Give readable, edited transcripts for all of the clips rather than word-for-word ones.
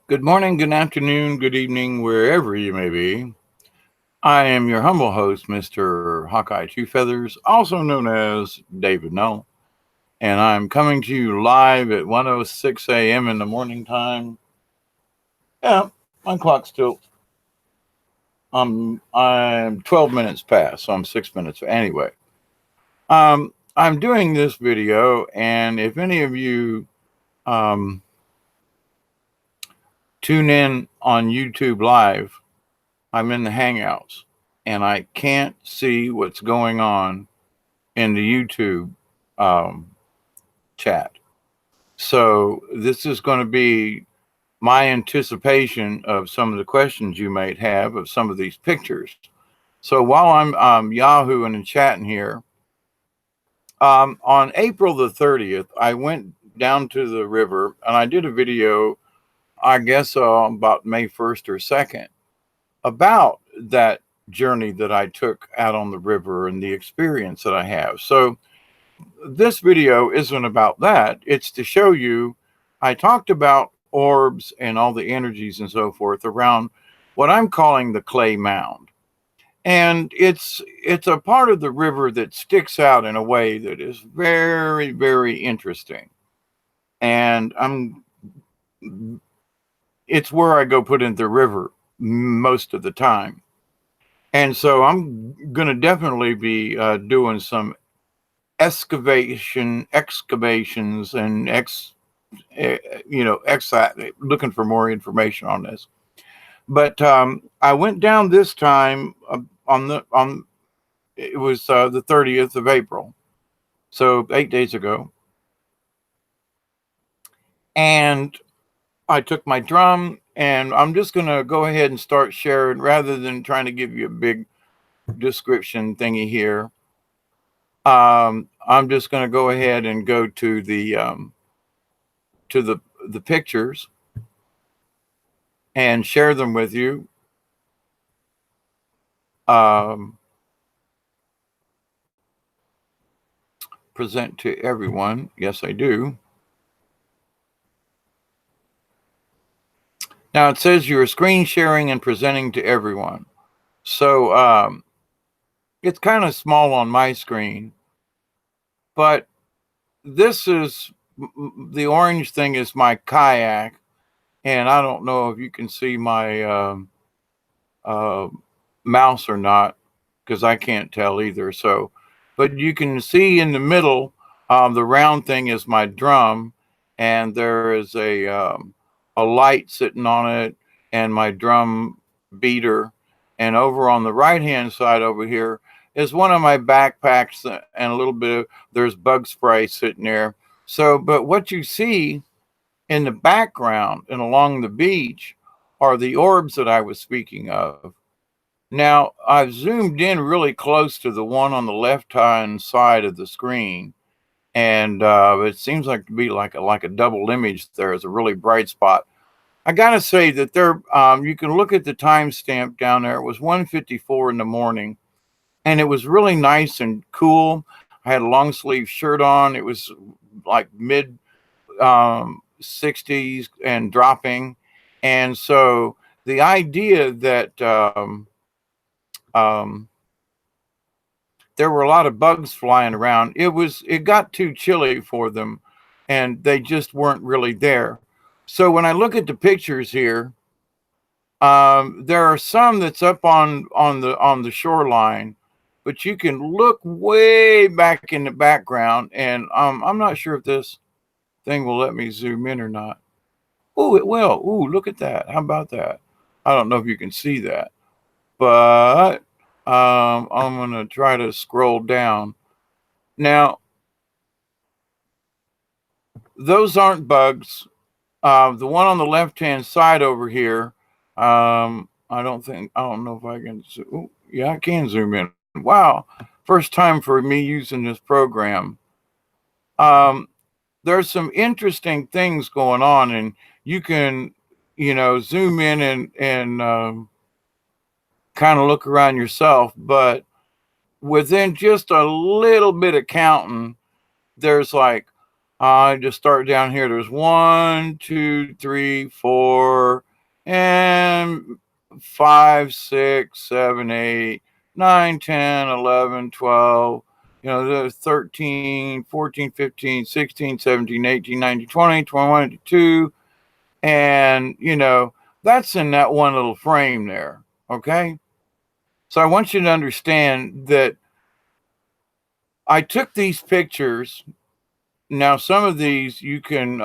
Good morning, good afternoon, good evening, wherever you may be. I am your humble host, Mr. Hawkeye Two Feathers, also known as David Null, and I'm coming to you live at 1:06 a.m. in the morning time. Yeah, my clock's still. I'm 12 minutes past, so I'm 6 minutes. Anyway, I'm doing this video, and if any of you um, tune in on YouTube Live, I'm in the Hangouts and I can't see what's going on in the YouTube um, chat. So, this is going to be my anticipation of some of the questions you might have of some of these pictures. So, while I'm Yahooing and chatting here, on April the 30th, I went down to the river and I did a video, I guess about May 1st or 2nd, about that journey that I took out on the river and the experience that I have. So this video isn't about that. It's to show you I talked about orbs and all the energies and so forth around what I'm calling the clay mound. And it's a part of the river that sticks out in a way that is very, very interesting. And it's where I go put in the river most of the time. And so I'm going to definitely be doing some excavations, and looking for more information on this. But I went down this time on it was the 30th of April, so 8 days ago, and I took my drum, and I'm just going to go ahead and start sharing rather than trying to give you a big description thingy here. I'm just going to go ahead and go to the pictures and share them with you. Um, Present to everyone. Yes, I do. Now it says you're screen sharing and presenting to everyone. So it's kind of small on my screen, but this is the orange thing is my kayak, and I don't know if you can see my uh, mouse or not because I can't tell either. So, but you can see in the middle, the round thing is my drum, and there is a light sitting on it, and my drum beater. And over on the right hand side over here is one of my backpacks and a little bit of there's bug spray sitting there. So, but what you see in the background and along the beach are the orbs that I was speaking of. Now, I've zoomed in really close to the one on the left-hand side of the screen, and it seems like to be like a double image. There is a really bright spot. I gotta say that there, you can look at the timestamp down there. It was 1:54 in the morning, and it was really nice and cool. I had a long sleeve shirt on. It was like mid 60s and dropping, and so the idea that um, there were a lot of bugs flying around. It got too chilly for them, and they just weren't really there. So when I look at the pictures here, there are some that's up on the shoreline, but you can look way back in the background, and I'm not sure if this thing will let me zoom in or not. Oh, it will. Ooh, look at that. How about that? I don't know if you can see that, but I'm going to try to scroll down. Now, those aren't bugs. The one on the left-hand side over here, I don't know if I can, ooh, yeah, I can zoom in. Wow, first time for me using this program. Um, there's some interesting things going on, and you can, zoom in and kind of look around yourself, but within just a little bit of counting, there's like I just start down here. There's 1, 2, 3, 4, and 5, 6, 7, 8, 9, 10, 11, 12. You know, there's 13, 14, 15, 16, 17, 18, 19, 20, 21, 22. And, you know, that's in that one little frame there. Okay. So I want you to understand that I took these pictures. Now, some of these you can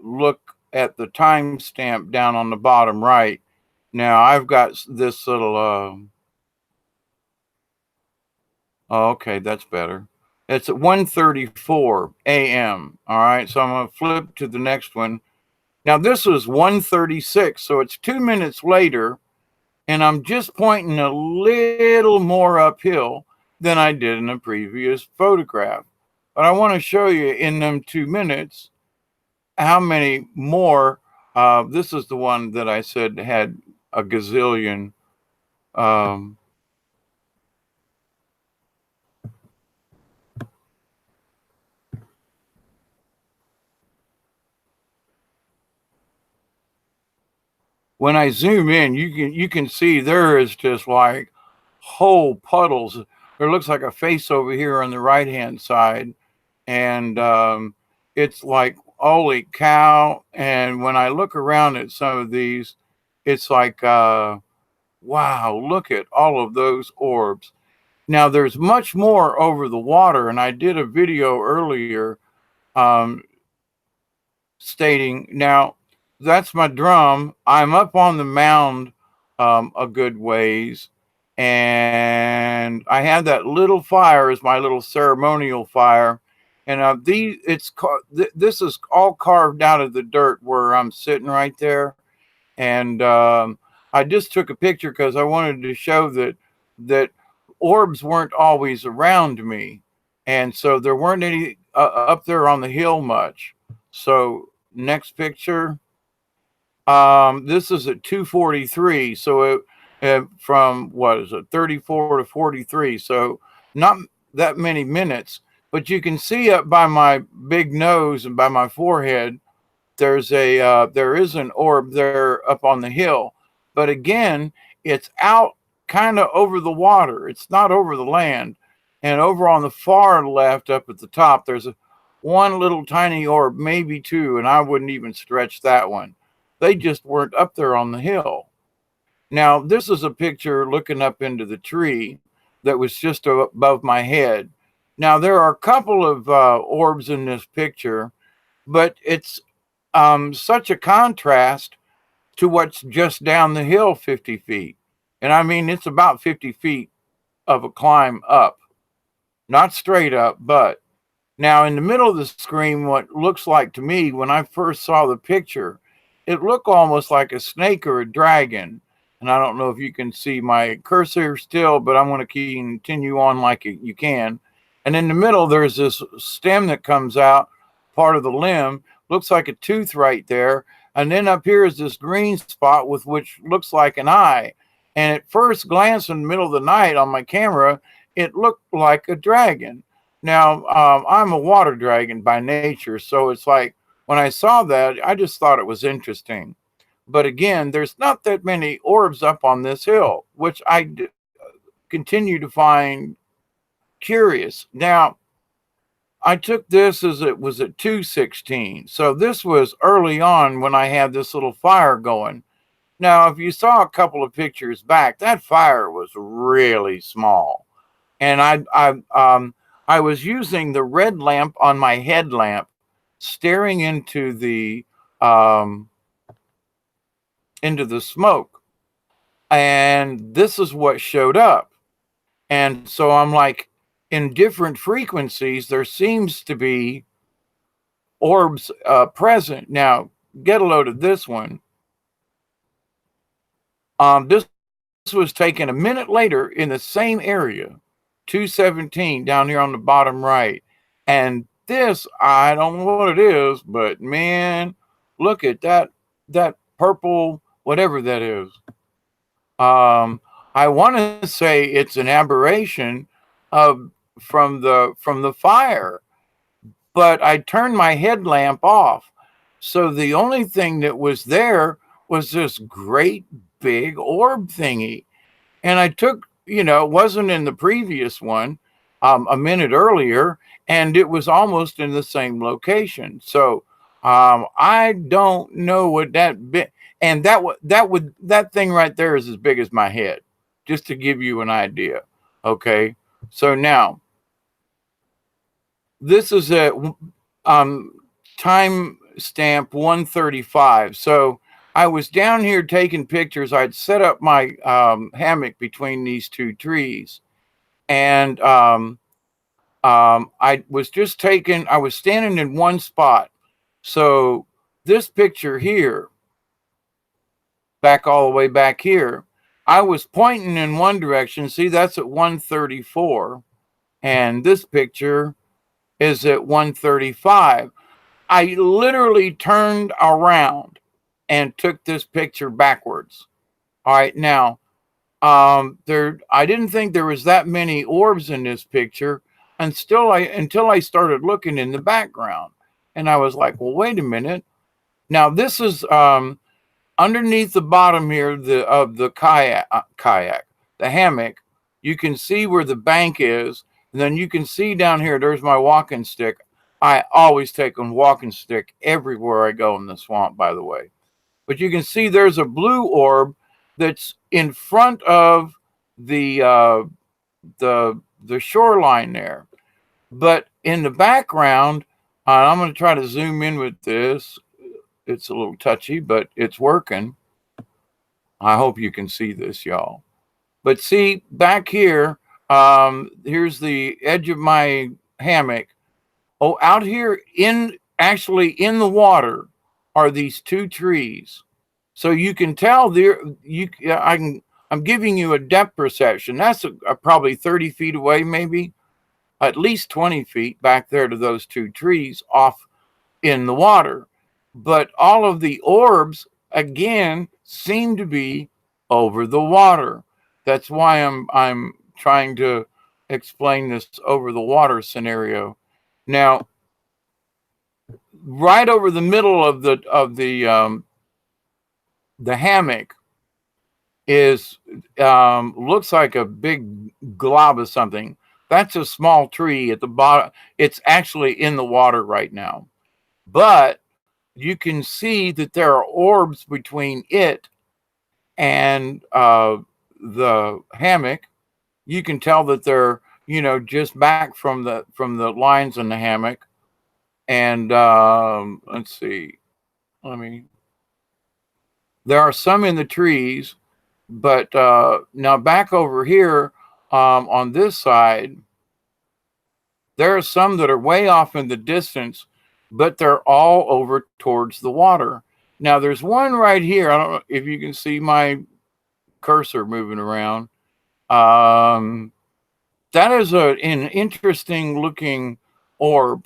look at the timestamp down on the bottom right. Now, I've got this little, oh, okay, that's better. It's at 1:34 a.m. All right, so I'm going to flip to the next one. Now, this was 1:36, so it's 2 minutes later, and I'm just pointing a little more uphill than I did in the previous photograph. But I want to show you in them 2 minutes how many more. This is the one that I said had a gazillion. Um, when I zoom in, you can see there is just like whole puddles. There looks like a face over here on the right hand side, and it's like holy cow. And when I look around at some of these, it's like wow, look at all of those orbs. Now there's much more over the water, and I did a video earlier um, stating, now that's my drum. I'm up on the mound a good ways, and I had that little fire as my little ceremonial fire. And this is all carved out of the dirt where I'm sitting right there. And I just took a picture because I wanted to show that orbs weren't always around me, and so there weren't any up there on the hill much. So next picture. This is at 2:43, so from what is it, 34 to 43, so not that many minutes. But you can see up by my big nose and by my forehead, there is an orb there up on the hill, but again, it's out kind of over the water. It's not over the land. And over on the far left, up at the top, there's one little tiny orb, maybe two, and I wouldn't even stretch that one. They just weren't up there on the hill. Now, this is a picture looking up into the tree that was just above my head. Now, there are a couple of orbs in this picture, but it's such a contrast to what's just down the hill 50 feet. And I mean, it's about 50 feet of a climb up, not straight up, but now in the middle of the screen, what looks like to me when I first saw the picture, it looked almost like a snake or a dragon. And I don't know if you can see my cursor still, but I'm going to continue on like you can. And in the middle, there's this stem that comes out, part of the limb, looks like a tooth right there. And then up here is this green spot with which looks like an eye. And at first glance in the middle of the night on my camera, it looked like a dragon. Now, I'm a water dragon by nature, so it's like when I saw that, I just thought it was interesting. But again, there's not that many orbs up on this hill, which I continue to find curious. Now, I took this as it was at 2:16. So this was early on when I had this little fire going. Now, if you saw a couple of pictures back, that fire was really small. And I was using the red lamp on my headlamp, staring into the smoke. And this is what showed up. And so I'm like, in different frequencies, there seems to be orbs present. Now, get a load of this one. This was taken a minute later in the same area, 2:17 down here on the bottom right. And this, I don't know what it is, but man, look at that purple, whatever that is. I want to say it's an aberration of from the fire, but I turned my headlamp off. So the only thing that was there was this great big orb thingy. And I took, it wasn't in the previous one, a minute earlier, and it was almost in the same location. So I don't know what that bit, and that thing right there is as big as my head, just to give you an idea. Okay, so now this is a time stamp 135. So I was down here taking pictures. I'd set up my hammock between these two trees, and I was standing in one spot. So this picture here, back all the way back here, I was pointing in one direction. See, that's at 134. And this picture is at 135. I literally turned around and took this picture backwards. All right, now I didn't think there was that many orbs in this picture until I started looking in the background, and I was like, well, wait a minute. Now this is underneath the bottom here of the kayak, the hammock. You can see where the bank is, and then you can see down here. There's my walking stick. I always take a walking stick everywhere I go in the swamp, by the way. But you can see there's a blue orb that's in front of the shoreline there. But in the background, I'm going to try to zoom in with this. It's a little touchy, but it's working. I hope you can see this, y'all. But see, back here, here's the edge of my hammock. Oh, out here actually in the water are these two trees. So you can tell I'm giving you a depth perception. That's probably 30 feet away, maybe at least 20 feet back there to those two trees off in the water. But all of the orbs, again, seem to be over the water. That's why I'm trying to explain this over the water scenario. Now, right over the middle of the hammock is looks like a big glob of something. That's a small tree at the bottom. It's actually in the water right now, but you can see that there are orbs between it and the hammock. You can tell that they're just back from the lines in the hammock. And let's see. There are some in the trees, but now back over here on this side, there are some that are way off in the distance, but they're all over towards the water. Now there's one right here. I don't know if you can see my cursor moving around. That is an interesting looking orb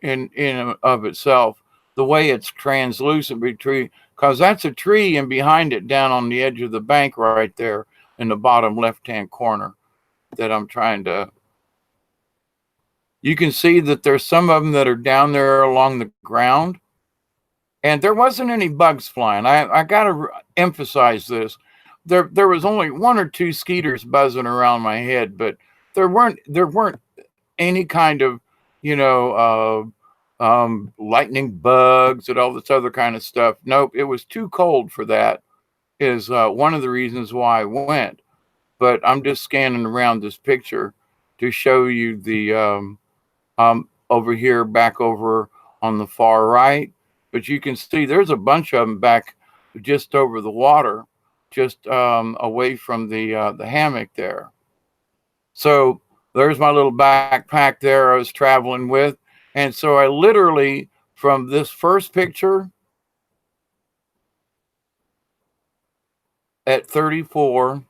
in of itself, the way it's translucent between, because that's a tree, and behind it down on the edge of the bank right there in the bottom left hand corner that I'm trying to, you can see that there's some of them that are down there along the ground, and there wasn't any bugs flying. I gotta emphasize this. There was only one or two skeeters buzzing around my head, but there weren't any kind of lightning bugs and all this other kind of stuff. Nope, it was too cold for that, is one of the reasons why I went. But I'm just scanning around this picture to show you the over here, back over on the far right. But you can see there's a bunch of them back just over the water, just away from the hammock there. So there's my little backpack there I was traveling with. And so I literally, from this first picture at 34,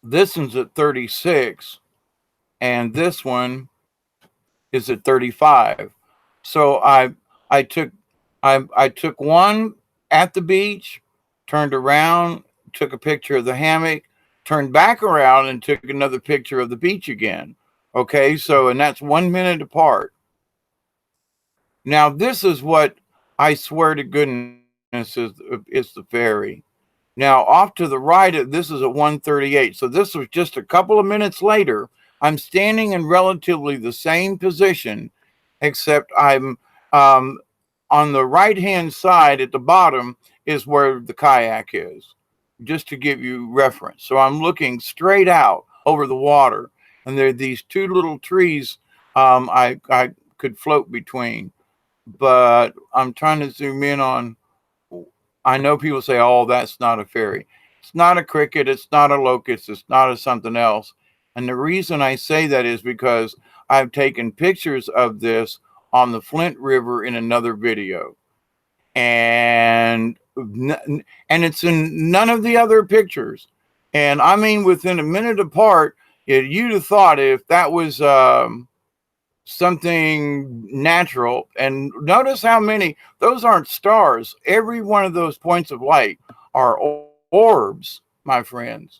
this one's at 36, and this one is at 35. So I took one at the beach, turned around, took a picture of the hammock, turned back around and took another picture of the beach again. Okay, so, and that's 1 minute apart. Now, this is what I swear to goodness is the ferry. Now, off to the right, this is at 1:38. So this was just a couple of minutes later. I'm standing in relatively the same position, except I'm on the right-hand side at the bottom is where the kayak is, just to give you reference. So I'm looking straight out over the water, and there are these two little trees I could float between. But I'm trying to zoom in on, I know people say, oh, that's not a ferry. It's not a cricket. It's not a locust. It's not a something else. And the reason I say that is because I've taken pictures of this on the Flint River in another video. And it's in none of the other pictures. And I mean, within a minute apart, you'd have thought if that was something natural. And notice how many, those aren't stars. Every one of those points of light are orbs, my friends.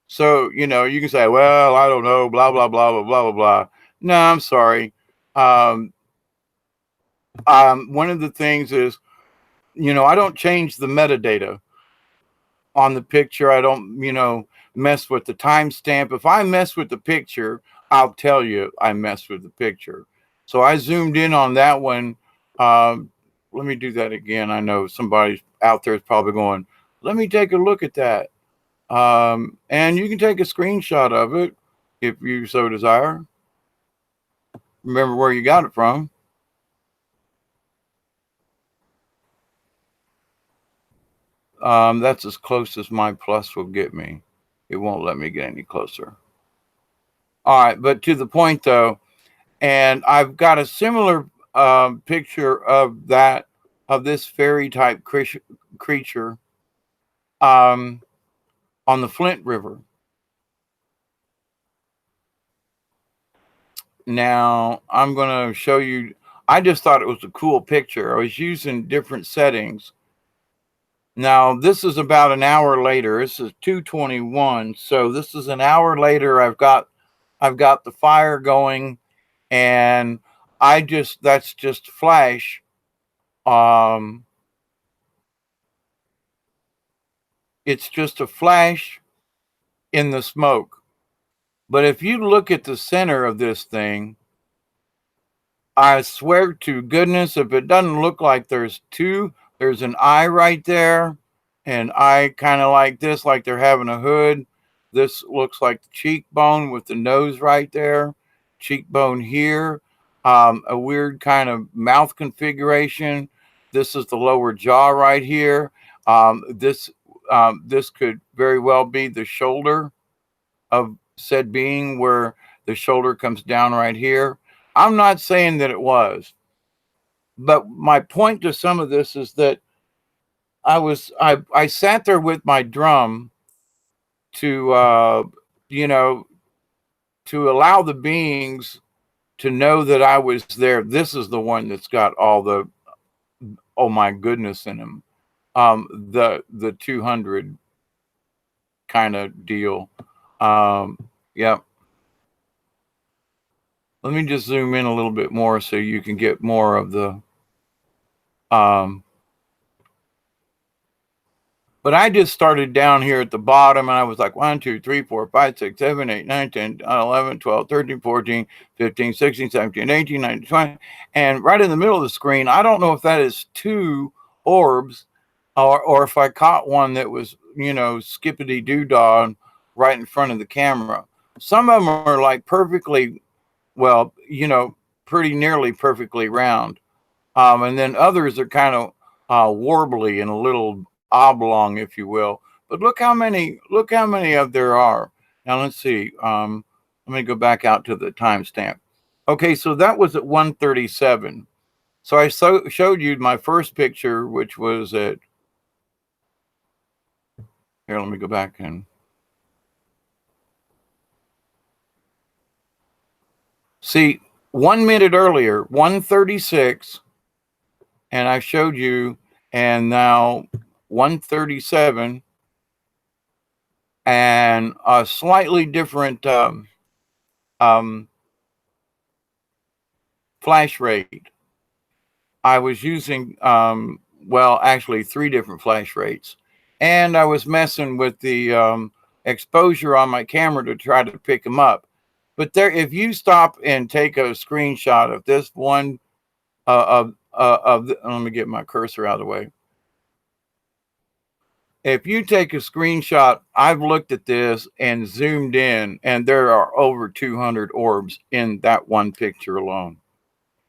So, you know, you can say, well, I don't know, blah, blah, blah, blah, blah, blah, blah. No, I'm sorry. One of the things is, you know, I don't change the metadata on the picture. I don't, you know, mess with the timestamp. If I mess with the picture, I'll tell you I messed with the picture. So I zoomed in on that one. Let me do that again. I know somebody out there is probably going, let me take a look at that. And you can take a screenshot of it if you so desire. Remember where you got it from. That's as close as my plus will get me. It won't let me get any closer. All right, but to the point though, and I've got a similar picture of this fairy type creature on the Flint River. Now I'm going to show you. I just thought it was a cool picture. I was using different settings. Now this is about an hour later. This is 2:21, so this is an hour later. I've got the fire going, and that's just flash. It's just a flash in the smoke. But if you look at the center of this thing, I swear to goodness, if it doesn't look like there's an eye right there, and eye kind of like this, like they're having a hood. This looks like the cheekbone with the nose right there, cheekbone here, a weird kind of mouth configuration. This is the lower jaw right here. This could very well be the shoulder of said being, where the shoulder comes down right here. I'm not saying that it was, but my point to some of this is that I sat there with my drum to you know, to allow the beings to know that I was there. This is the one that's got all the, oh my goodness, in him. The 200 kind of deal. Yeah. Let me just zoom in a little bit more so you can get more of the but I just started down here at the bottom, and I was like 1, 2, 3, 4, 5, 6, 7, 8, 9, 10, 11, 12, 13, 14, 15, 16, 17, 18, 19, 20. And right in the middle of the screen, I don't know if that is 2 orbs or if I caught one that was, you know, skippity doo-dah right in front of the camera. Some of them are like perfectly, well, you know, pretty nearly perfectly round. And then others are kind of warbly and a little oblong, if you will. But look how many of there are. Now let's see. Let me go back out to the timestamp. Okay, so that was at 1:37. So I showed you my first picture, which was at, here, let me go back and see, 1 minute earlier, 1:36, and I showed you, and now 1:37. and a slightly different um, flash rate. I was using, well, actually 3 different flash rates. And I was messing with the exposure on my camera to try to pick them up. But there, if you stop and take a screenshot of this one, let me get my cursor out of the way. If you take a screenshot, I've looked at this and zoomed in, and there are over 200 orbs in that one picture alone.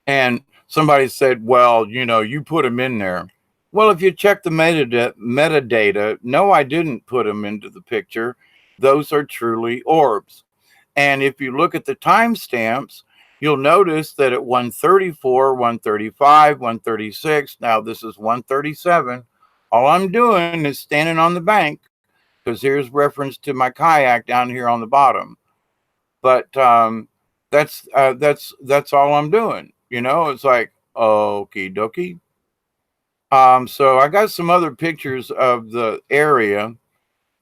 And somebody said, well, you know, you put them in there. Well, if you check the metadata, no, I didn't put them into the picture. Those are truly orbs. And if you look at the timestamps, you'll notice that at 134, 135, 136, now this is 137. All I'm doing is standing on the bank, because here's reference to my kayak down here on the bottom. But that's all I'm doing. You know, it's like, okie dokie. So I got some other pictures of the area,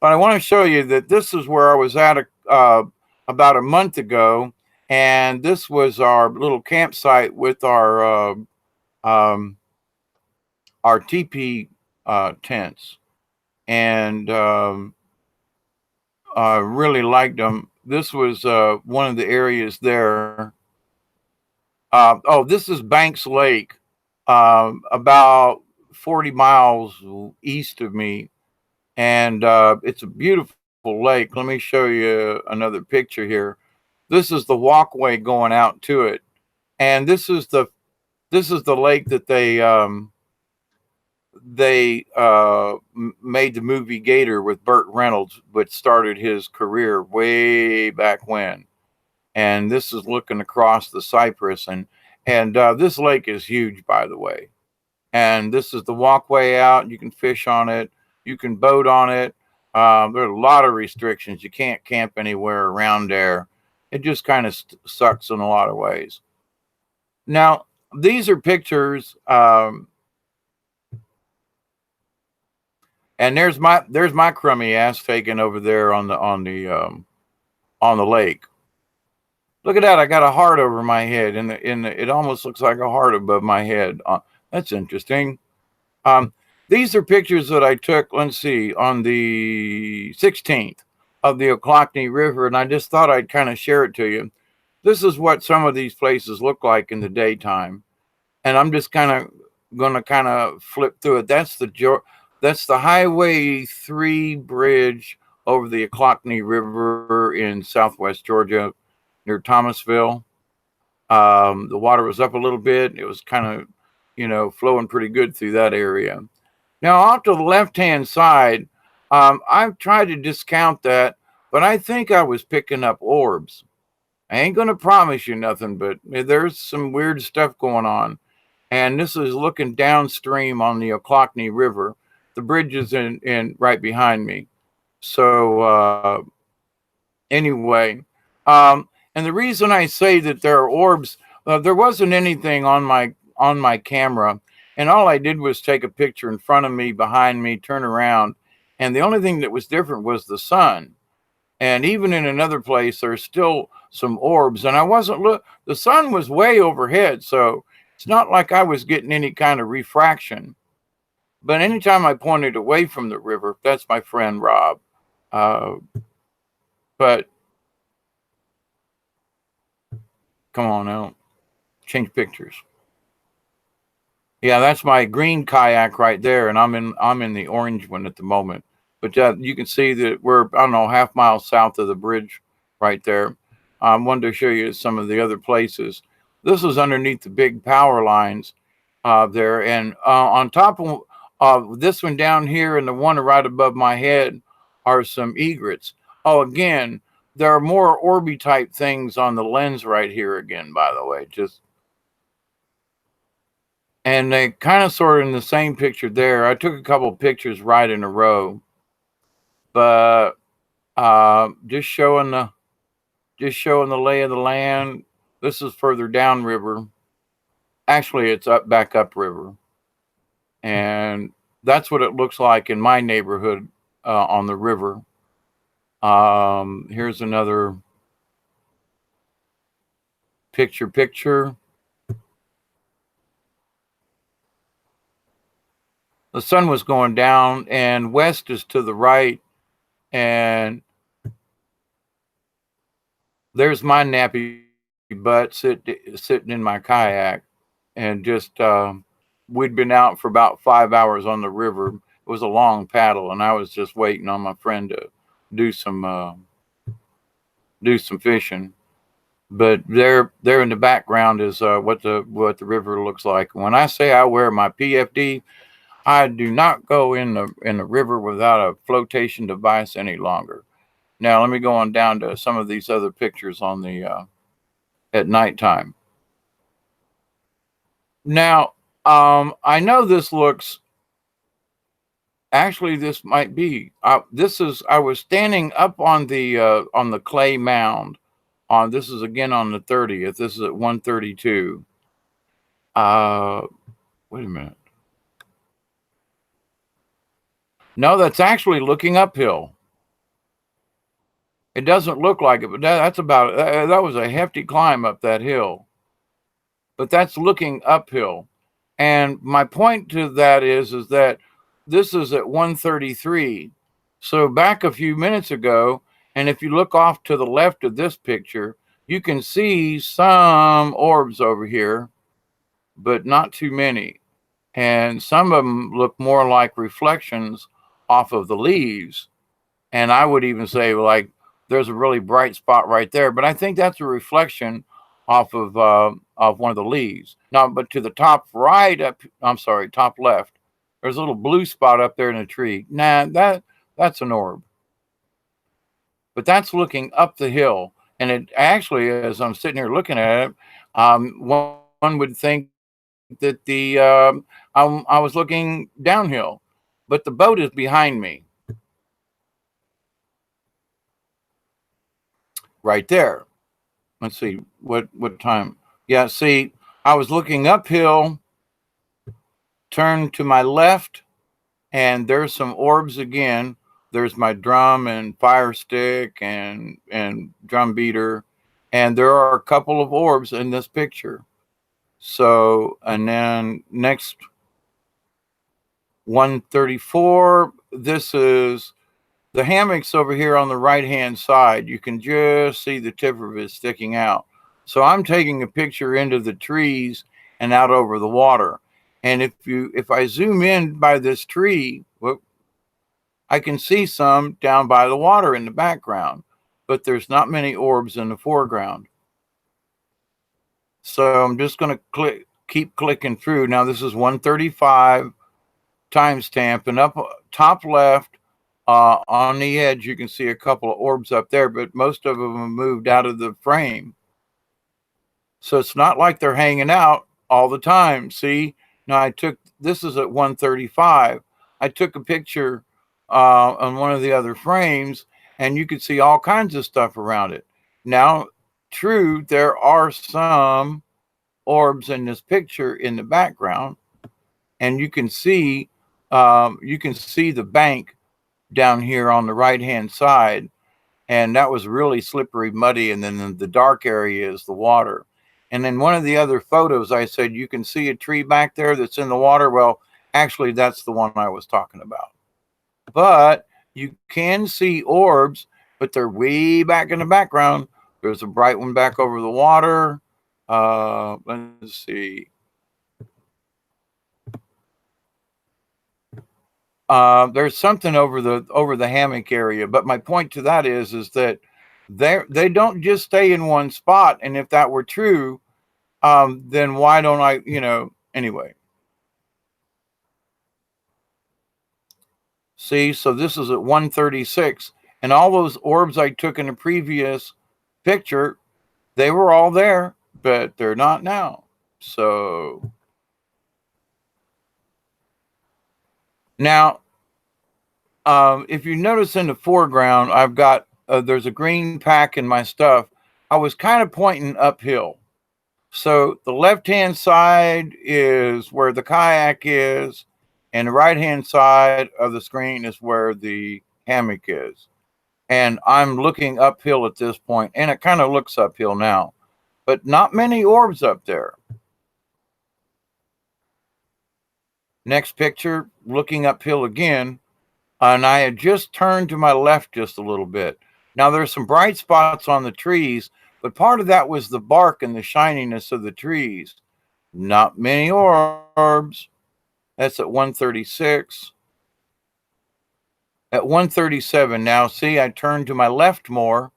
but I want to show you that this is where I was at about a month ago, and this was our little campsite with our teepee tents, and really liked them. This was one of the areas there. Oh, this is Banks Lake, about 40 miles east of me, and it's a beautiful lake. Let me show you another picture here. This is the walkway going out to it, and this is the lake that they made the movie Gator with Burt Reynolds, which started his career way back when. And this is looking across the cypress, and this lake is huge, by the way. And this is the walkway out. You can fish on it, you can boat on it. There are a lot of restrictions. You can't camp anywhere around there. It just kind of sucks in a lot of ways. Now, these are pictures, and there's my crummy ass taken over there on the lake. Look at that! I got a heart over my head, and it almost looks like a heart above my head. That's interesting. These are pictures that I took. Let's see, on the 16th of the Ochlocknee River, and I just thought I'd kind of share it to you. This is what some of these places look like in the daytime, and I'm just going to flip through it. That's the Highway 3 bridge over the Ochlocknee River in southwest Georgia, near Thomasville. The water was up a little bit. It was kind of, you know, flowing pretty good through that area. Now, off to the left-hand side, I've tried to discount that, but I think I was picking up orbs. I ain't going to promise you nothing, but there's some weird stuff going on. And this is looking downstream on the Ochlocknee River. The bridge is in right behind me. So anyway, and the reason I say that there are orbs, there wasn't anything on my camera, and all I did was take a picture in front of me, behind me, turn around, and the only thing that was different was the sun. And even in another place, there's still some orbs, and I wasn't the sun was way overhead, so it's not like I was getting any kind of refraction. But anytime I pointed away from the river, that's my friend Rob. But come on now, change pictures. Yeah, that's my green kayak right there, and I'm in the orange one at the moment. But you can see that we're, I don't know, half mile south of the bridge right there. I wanted to show you some of the other places. This is underneath the big power lines there, and on top of this one down here and the one right above my head are some egrets. Oh, again, there are more Orby type things on the lens right here again, by the way. And they kind of sort of in the same picture there. I took a couple of pictures right in a row, but just showing the lay of the land. This is further down river. Actually, it's back up river, and that's what it looks like in my neighborhood on the river. Here's another picture. The sun was going down, and west is to the right, and there's my nappy butt sitting in my kayak, and just we'd been out for about 5 hours on the river. It was a long paddle, and I was just waiting on my friend to do some fishing. But there in the background is what the river looks like. When I say I wear my PFD, I do not go in the river without a flotation device any longer. Now let me go on down to some of these other pictures on the at nighttime. Now I know this looks. Actually, this might be. This is. I was standing up on the clay mound. On this is again on the 30th. This is at 1:32. Wait a minute. No, that's actually looking uphill. It doesn't look like it, but that's about. That was a hefty climb up that hill. But that's looking uphill. And my point to that is that this is at 1:33. So back a few minutes ago, and if you look off to the left of this picture, you can see some orbs over here, but not too many. And some of them look more like reflections off of the leaves. And I would even say, like, there's a really bright spot right there, but I think that's a reflection off of one of the leaves. Now, but to the top right, top left, there's a little blue spot up there in a tree. Nah, that's an orb, but that's looking up the hill, and it actually, as I'm sitting here looking at it, one would think that I was looking downhill, but the boat is behind me, right there. Let's see what time. Yeah, see, I was looking uphill, turned to my left, and there's some orbs again. There's my drum and fire stick and drum beater, and there are a couple of orbs in this picture. So, and then next 1:34, this is the hammock's over here on the right hand side. You can just see the tip of it sticking out. So I'm taking a picture into the trees and out over the water. And if I zoom in by this tree, I can see some down by the water in the background, but there's not many orbs in the foreground. So I'm just going to keep clicking through. Now this is 1:35 timestamp, and up top left on the edge, you can see a couple of orbs up there, but most of them have moved out of the frame. So it's not like they're hanging out all the time. See, now this is at 1:35. I took a picture on one of the other frames, and you could see all kinds of stuff around it. Now, true, there are some orbs in this picture in the background, and you can see the bank down here on the right hand side, and that was really slippery, muddy, and then the dark area is the water. And then one of the other photos, I said you can see a tree back there that's in the water. Well, actually, that's the one I was talking about. But you can see orbs, but they're way back in the background. There's a bright one back over the water. Let's see. There's something over the hammock area, but my point to that is that they don't just stay in one spot. And if that were true, then why don't I? Anyway. See, so this is at 1:36, and all those orbs I took in the previous picture, they were all there, but they're not now. So now, if you notice in the foreground, I've got there's a green pack in my stuff. I was kind of pointing uphill. So the left-hand side is where the kayak is, and the right-hand side of the screen is where the hammock is. and I'm looking uphill at this point, and it kind of looks uphill now, but not many orbs up there. Next picture, looking uphill again, and I had just turned to my left just a little bit. Now there's some bright spots on the trees, but part of that was the bark and the shininess of the trees. Not many orbs. That's at 136. At 137 now, see, I turned to my left more.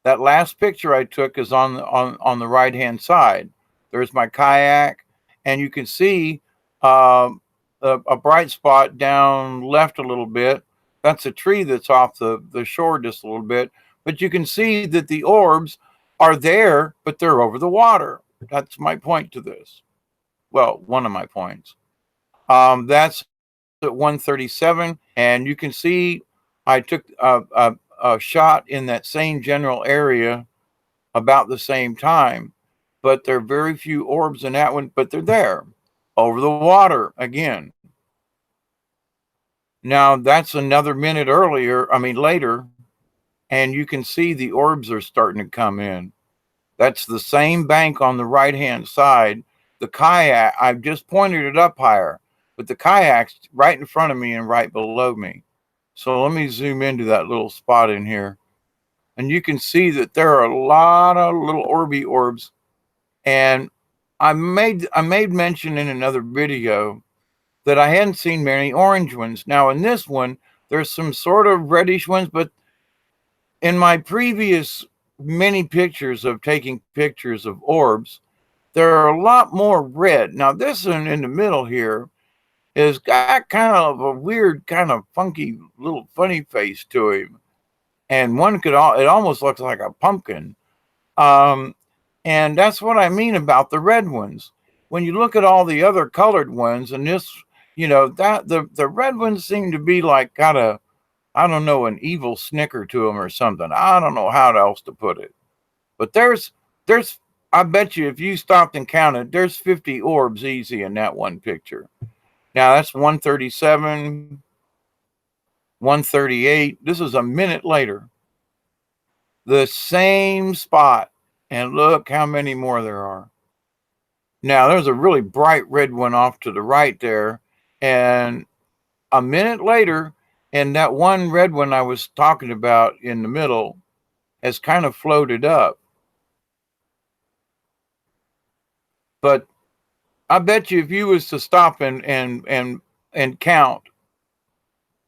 That last picture I took is on the right-hand side. There's my kayak, and you can see a bright spot down left a little bit. That's a tree that's off the shore just a little bit. But you can see that the orbs are there, but they're over the water. That's my point to this. Well, one of my points. That's at 137, and you can see I took a shot in that same general area about the same time, but there are very few orbs in that one, but they're there over the water again. Now that's another minute later, and you can see the orbs are starting to come in. That's the same bank on the right-hand side. The kayak, I've just pointed it up higher, but the kayak's right in front of me and right below me. So let me zoom into that little spot in here. And you can see that there are a lot of little orbs. And I made mention in another video that I hadn't seen many orange ones. Now in this one, there's some sort of reddish ones, but in my previous many pictures of taking pictures of orbs, there are a lot more red. Now this one in the middle here has got kind of a weird, kind of funky little funny face to him. And it almost looks like a pumpkin. And that's what I mean about the red ones. When you look at all the other colored ones, and this, that the red ones seem to be like got a, I don't know, an evil snicker to them or something. I don't know how else to put it. But there's, I bet you if you stopped and counted, there's 50 orbs easy in that one picture. Now that's 137, 138. This is a minute later. The same spot. And look how many more there are. Now there's a really bright red one off to the right there. And a minute later, and that one red one I was talking about in the middle has kind of floated up. But I bet you if you was to stop and count,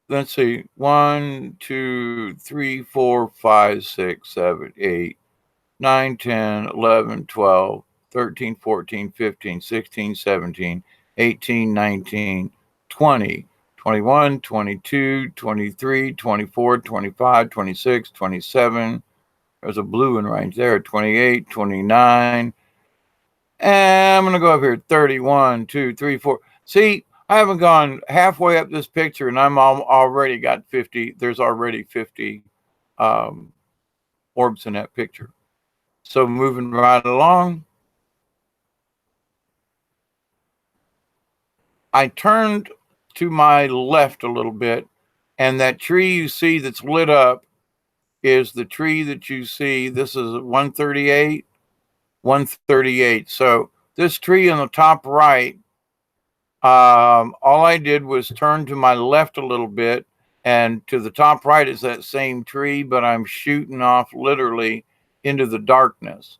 let's see, 1, 2, 3, 4, 5, 6, 7, 8, 9, 10, 11, 12, 13, 14, 15, 16, 17, 18, 19, 20, 21, 22, 23, 24, 25, 26, 27. There's a blue one right there, 28, 29. And I'm going to go up here, 31, 2, 3, 4. See, I haven't gone halfway up this picture, and I'm already got 50. There's already 50 orbs in that picture. So moving right along, I turned to my left a little bit, and that tree you see that's lit up is the tree that you see. This is 138, 138. So this tree on the top right, all I did was turn to my left a little bit, and to the top right is that same tree, but I'm shooting off literally into the darkness.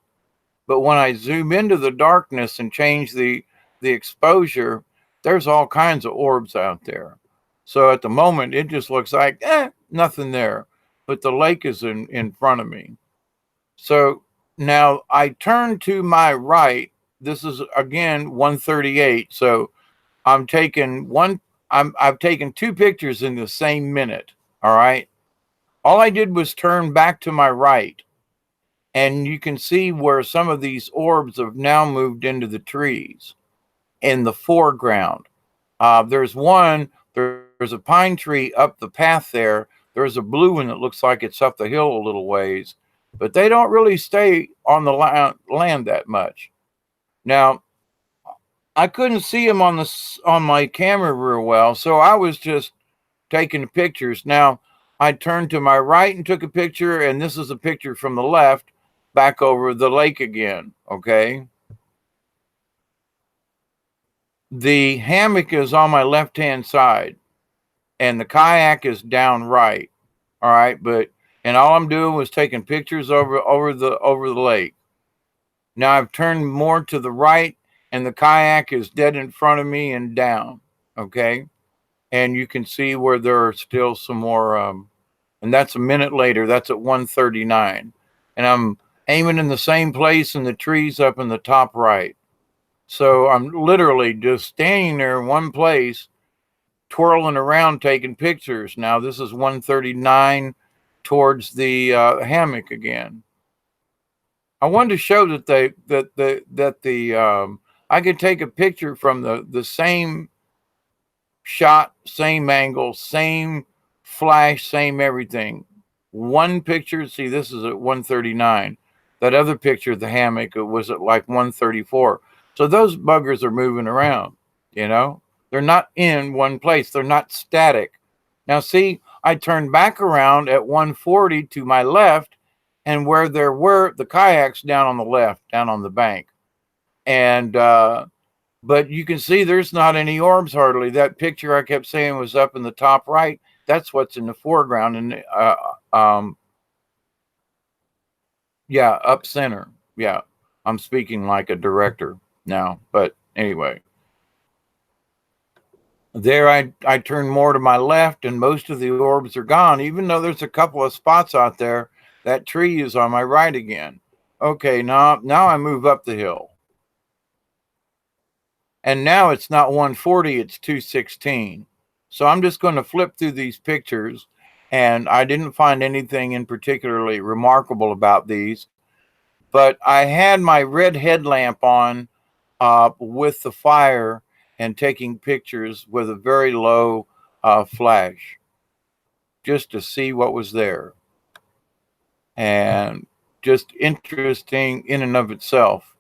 But when I zoom into the darkness and change the exposure, there's all kinds of orbs out there. So at the moment, it just looks like, nothing there. But the lake is in front of me. So now I turn to my right. This is, again, 138. So I've taken two pictures in the same minute, all right? All I did was turn back to my right. And you can see where some of these orbs have now moved into the trees in the foreground. There's a pine tree up the path there. There's a blue one that looks like it's up the hill a little ways, but they don't really stay on the land that much. Now, I couldn't see them on my camera real well, so I was just taking pictures. Now, I turned to my right and took a picture, and this is a picture from the left back over the lake again, okay? The hammock is on my left-hand side, and the kayak is down right, all right? And all I'm doing was taking pictures over the lake. Now I've turned more to the right, and the kayak is dead in front of me and down, okay? And you can see where there are still some more, and that's a minute later. That's at 1:39, and I'm aiming in the same place in the trees up in the top right. So I'm literally just standing there in one place, twirling around, taking pictures. Now this is 1:39 towards the hammock again. I wanted to show that I could take a picture from the same shot, same angle, same flash, same everything. One picture, see, this is at 1:39. That other picture of the hammock was at like 1:34. So those buggers are moving around, you know? They're not in one place. They're not static. Now, see, I turned back around at 1:40 to my left, and where there were the kayaks down on the left, down on the bank. And but you can see there's not any orbs hardly. That picture I kept saying was up in the top right. That's what's in the foreground. And yeah, up center. Yeah, I'm speaking like a director now. But anyway, there I turn more to my left, and most of the orbs are gone. Even though there's a couple of spots out there, that tree is on my right again. Okay, now I move up the hill. And now it's not 1:40, it's 2:16. So I'm just going to flip through these pictures, and I didn't find anything in particularly remarkable about these. But I had my red headlamp on with the fire and taking pictures with a very low flash just to see what was there. And just interesting in and of itself.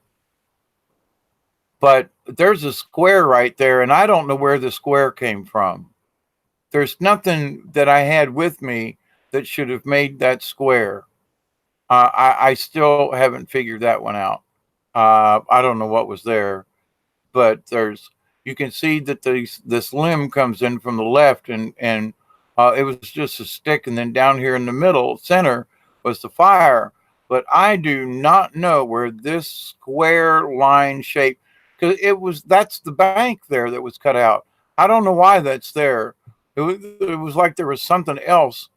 But there's a square right there, and I don't know where the square came from. There's nothing that I had with me that should have made that square. I still haven't figured that one out. I don't know what was there, but you can see that this limb comes in from the left, and it was just a stick, and then down here in the middle center was the fire. But I do not know where this square line shape, because that's the bank there that was cut out. I don't know why that's there. It was like there was something else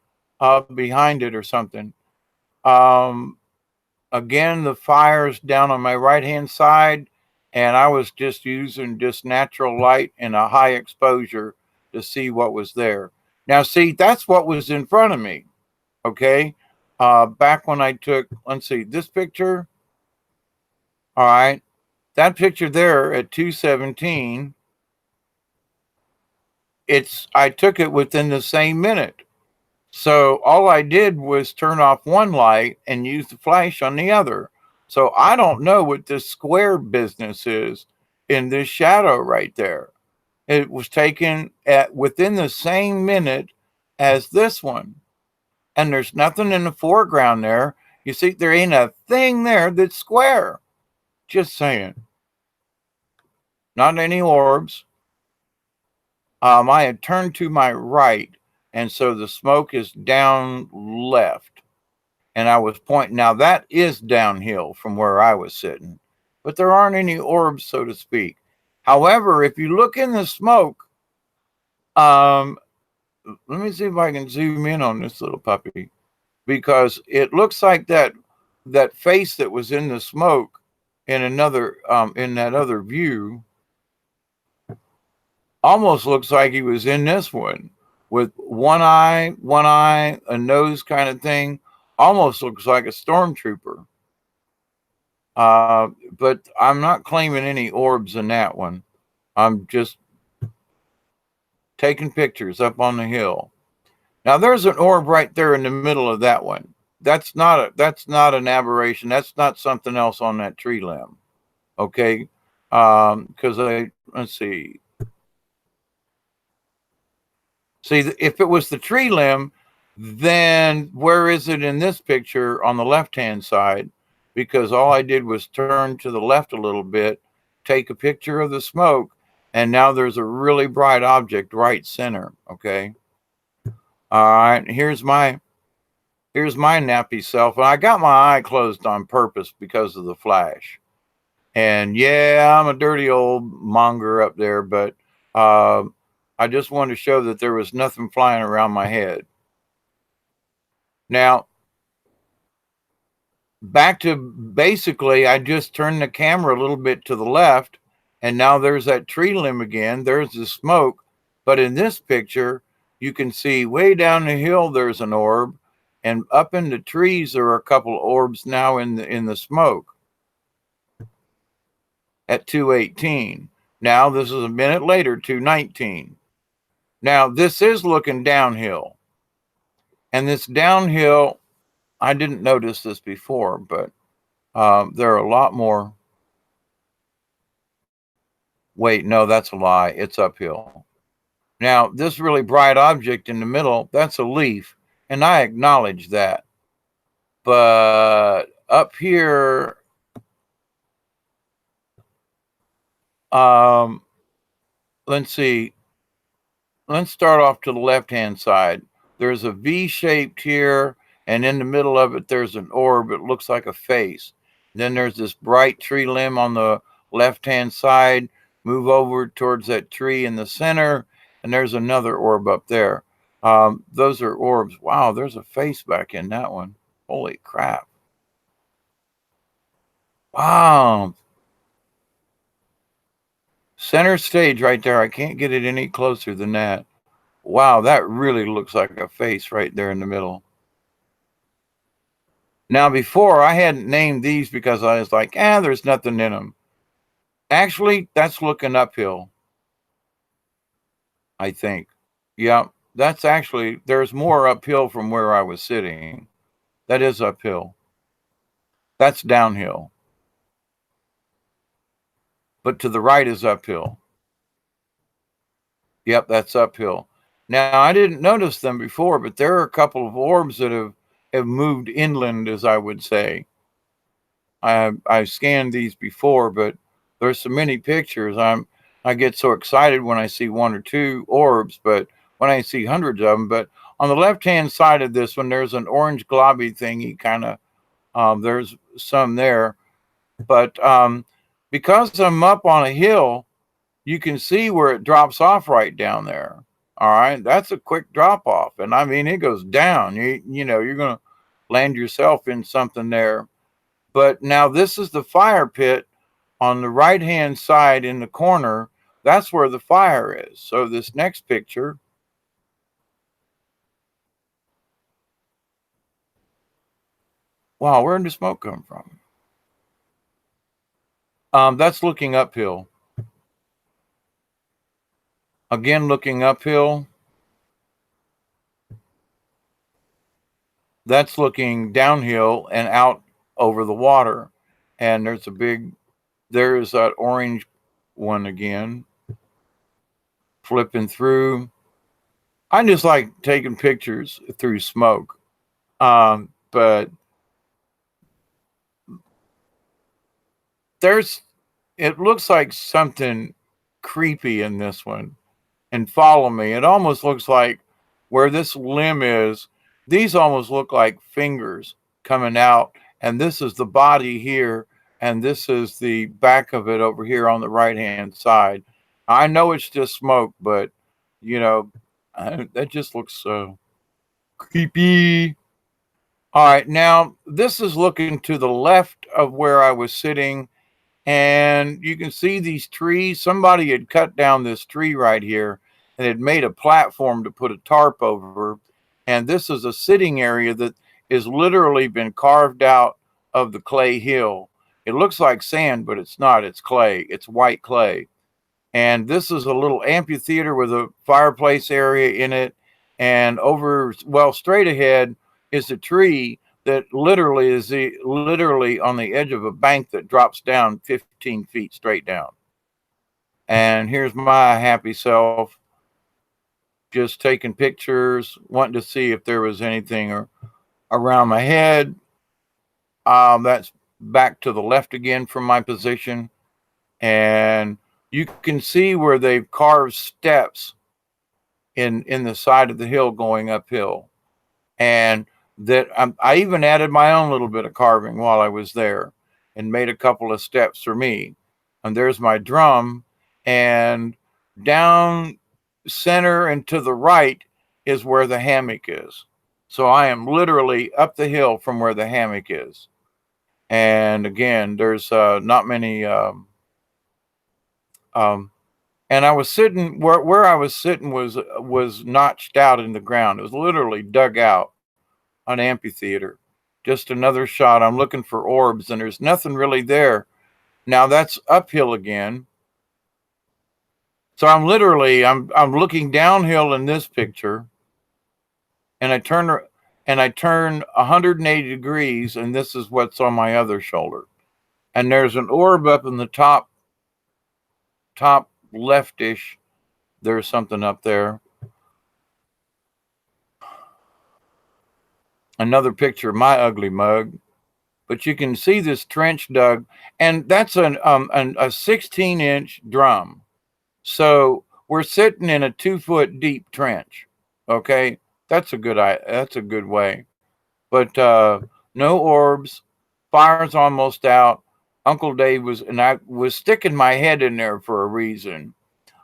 behind it or something. Um, Again, the fire's down on my right hand side, and I was just using just natural light and a high exposure to see what was there. Now, see, that's what was in front of me. Okay. Back when I took, let's see, this picture. All right. That picture there at 2:17, I took it within the same minute. So all I did was turn off one light and use the flash on the other. So I don't know what this square business is in this shadow right there. It was taken at within the same minute as this one. And there's nothing in the foreground there. You see, there ain't a thing there that's square. Just saying. Not any orbs. I had turned to my right, and so the smoke is down left. And I was pointing. Now that is downhill from where I was sitting, but there aren't any orbs, so to speak. However, if you look in the smoke, let me see if I can zoom in on this little puppy, because it looks like that face that was in the smoke in another in that other view almost looks like he was in this one with one eye, a nose kind of thing. Almost looks like a stormtrooper. But I'm not claiming any orbs in that one. I'm just taking pictures up on the hill. Now there's an orb right there in the middle of that one. That's not an aberration. That's not something else on that tree limb. Okay. Because let's see, if it was the tree limb, Then where is it in this picture on the left-hand side? Because all I did was turn to the left a little bit, take a picture of the smoke, and now there's a really bright object right center, okay? All right, here's my nappy self. And I got my eye closed on purpose because of the flash. And yeah, I'm a dirty old monger up there, but I just wanted to show that there was nothing flying around my head. Now, back to basically, I just turned the camera a little bit to the left, and now there's that tree limb again. There's the smoke. But in this picture, you can see way down the hill there's an orb, and up in the trees there are a couple orbs now in the smoke at 2:18. Now this is a minute later, 2:19. Now this is looking downhill, and this downhill, I didn't notice this before, but there are a lot more. Wait, no, that's a lie. It's uphill. Now, this really bright object in the middle, that's a leaf, and I acknowledge that. But up here, let's see. Let's start off to the left-hand side. There's a V-shaped here, and in the middle of it, there's an orb. It looks like a face. Then there's this bright tree limb on the left-hand side. Move over towards that tree in the center, and there's another orb up there. Those are orbs. Wow, there's a face back in that one. Holy crap. Wow. Center stage right there. I can't get it any closer than that. Wow, that really looks like a face right there in the middle. Now, before, I hadn't named these because I was like, there's nothing in them. Actually, that's looking uphill, I think. Yeah, that's actually, there's more uphill from where I was sitting. That is uphill. That's downhill. But to the right is uphill. Yep, that's uphill. Now, I didn't notice them before, but there are a couple of orbs that have moved inland, as I would say. I've scanned these before, but there's so many pictures. I get so excited when I see one or two orbs, but when I see hundreds of them. But on the left-hand side of this one, there's an orange globby thingy, kind of. There's some there, but because I'm up on a hill, you can see where it drops off right down there. All right, that's a quick drop off, and I mean it goes down. You know you're gonna land yourself in something there. But now this is the fire pit on the right hand side in the corner. That's where the fire is. So this next picture, wow, where did the smoke come from? That's looking uphill. Again, looking uphill. That's looking downhill and out over the water. And there's there's that orange one again. Flipping through. I just like taking pictures through smoke. But it looks like something creepy in this one. And follow me. It almost looks like where this limb is, these almost look like fingers coming out. And this is the body here. And this is the back of it over here on the right-hand side. I know it's just smoke, but, you know, that just looks so creepy. All right, now this is looking to the left of where I was sitting. And you can see these trees. Somebody had cut down this tree right here and had made a platform to put a tarp over. And this is a sitting area that is literally been carved out of the clay hill. It looks like sand, but it's not. It's clay. It's white clay. And this is a little amphitheater with a fireplace area in it. And straight ahead is a tree that literally is literally on the edge of a bank that drops down 15 feet straight down. And here's my happy self just taking pictures, wanting to see if there was anything around my head. That's back to the left again from my position. And you can see where they've carved steps in the side of the hill going uphill. And that I even added my own little bit of carving while I was there and made a couple of steps for me. And there's my drum. And down center and to the right is where the hammock is. So I am literally up the hill from where the hammock is. And again, there's not many. And I was sitting where I was sitting was notched out in the ground. It was literally dug out, an amphitheater. Just another shot. I'm looking for orbs, and there's nothing really there. Now that's uphill again. So I'm looking downhill in this picture, and I turn 180 degrees, and this is what's on my other shoulder. And there's an orb up in the top leftish. There's something up there. Another picture of my ugly mug. But you can see this trench dug, and that's a 16-inch drum. So we're sitting in a 2-foot deep trench. Okay, that's a good way. But no orbs. Fire's almost out. Uncle Dave I was sticking my head in there for a reason.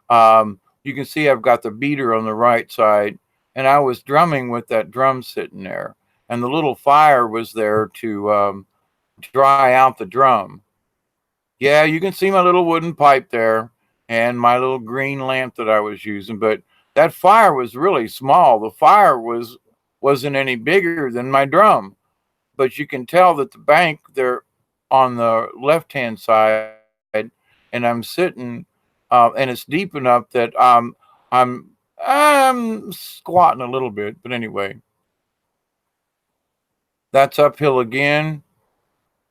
You can see I've got the beater on the right side, and I was drumming with that drum sitting there, and the little fire was there to dry out the drum. Yeah, you can see my little wooden pipe there and my little green lamp that I was using, but that fire was really small. The fire wasn't any bigger than my drum, but you can tell that the bank there on the left-hand side, and I'm sitting, and it's deep enough that I'm squatting a little bit, but anyway, that's uphill again.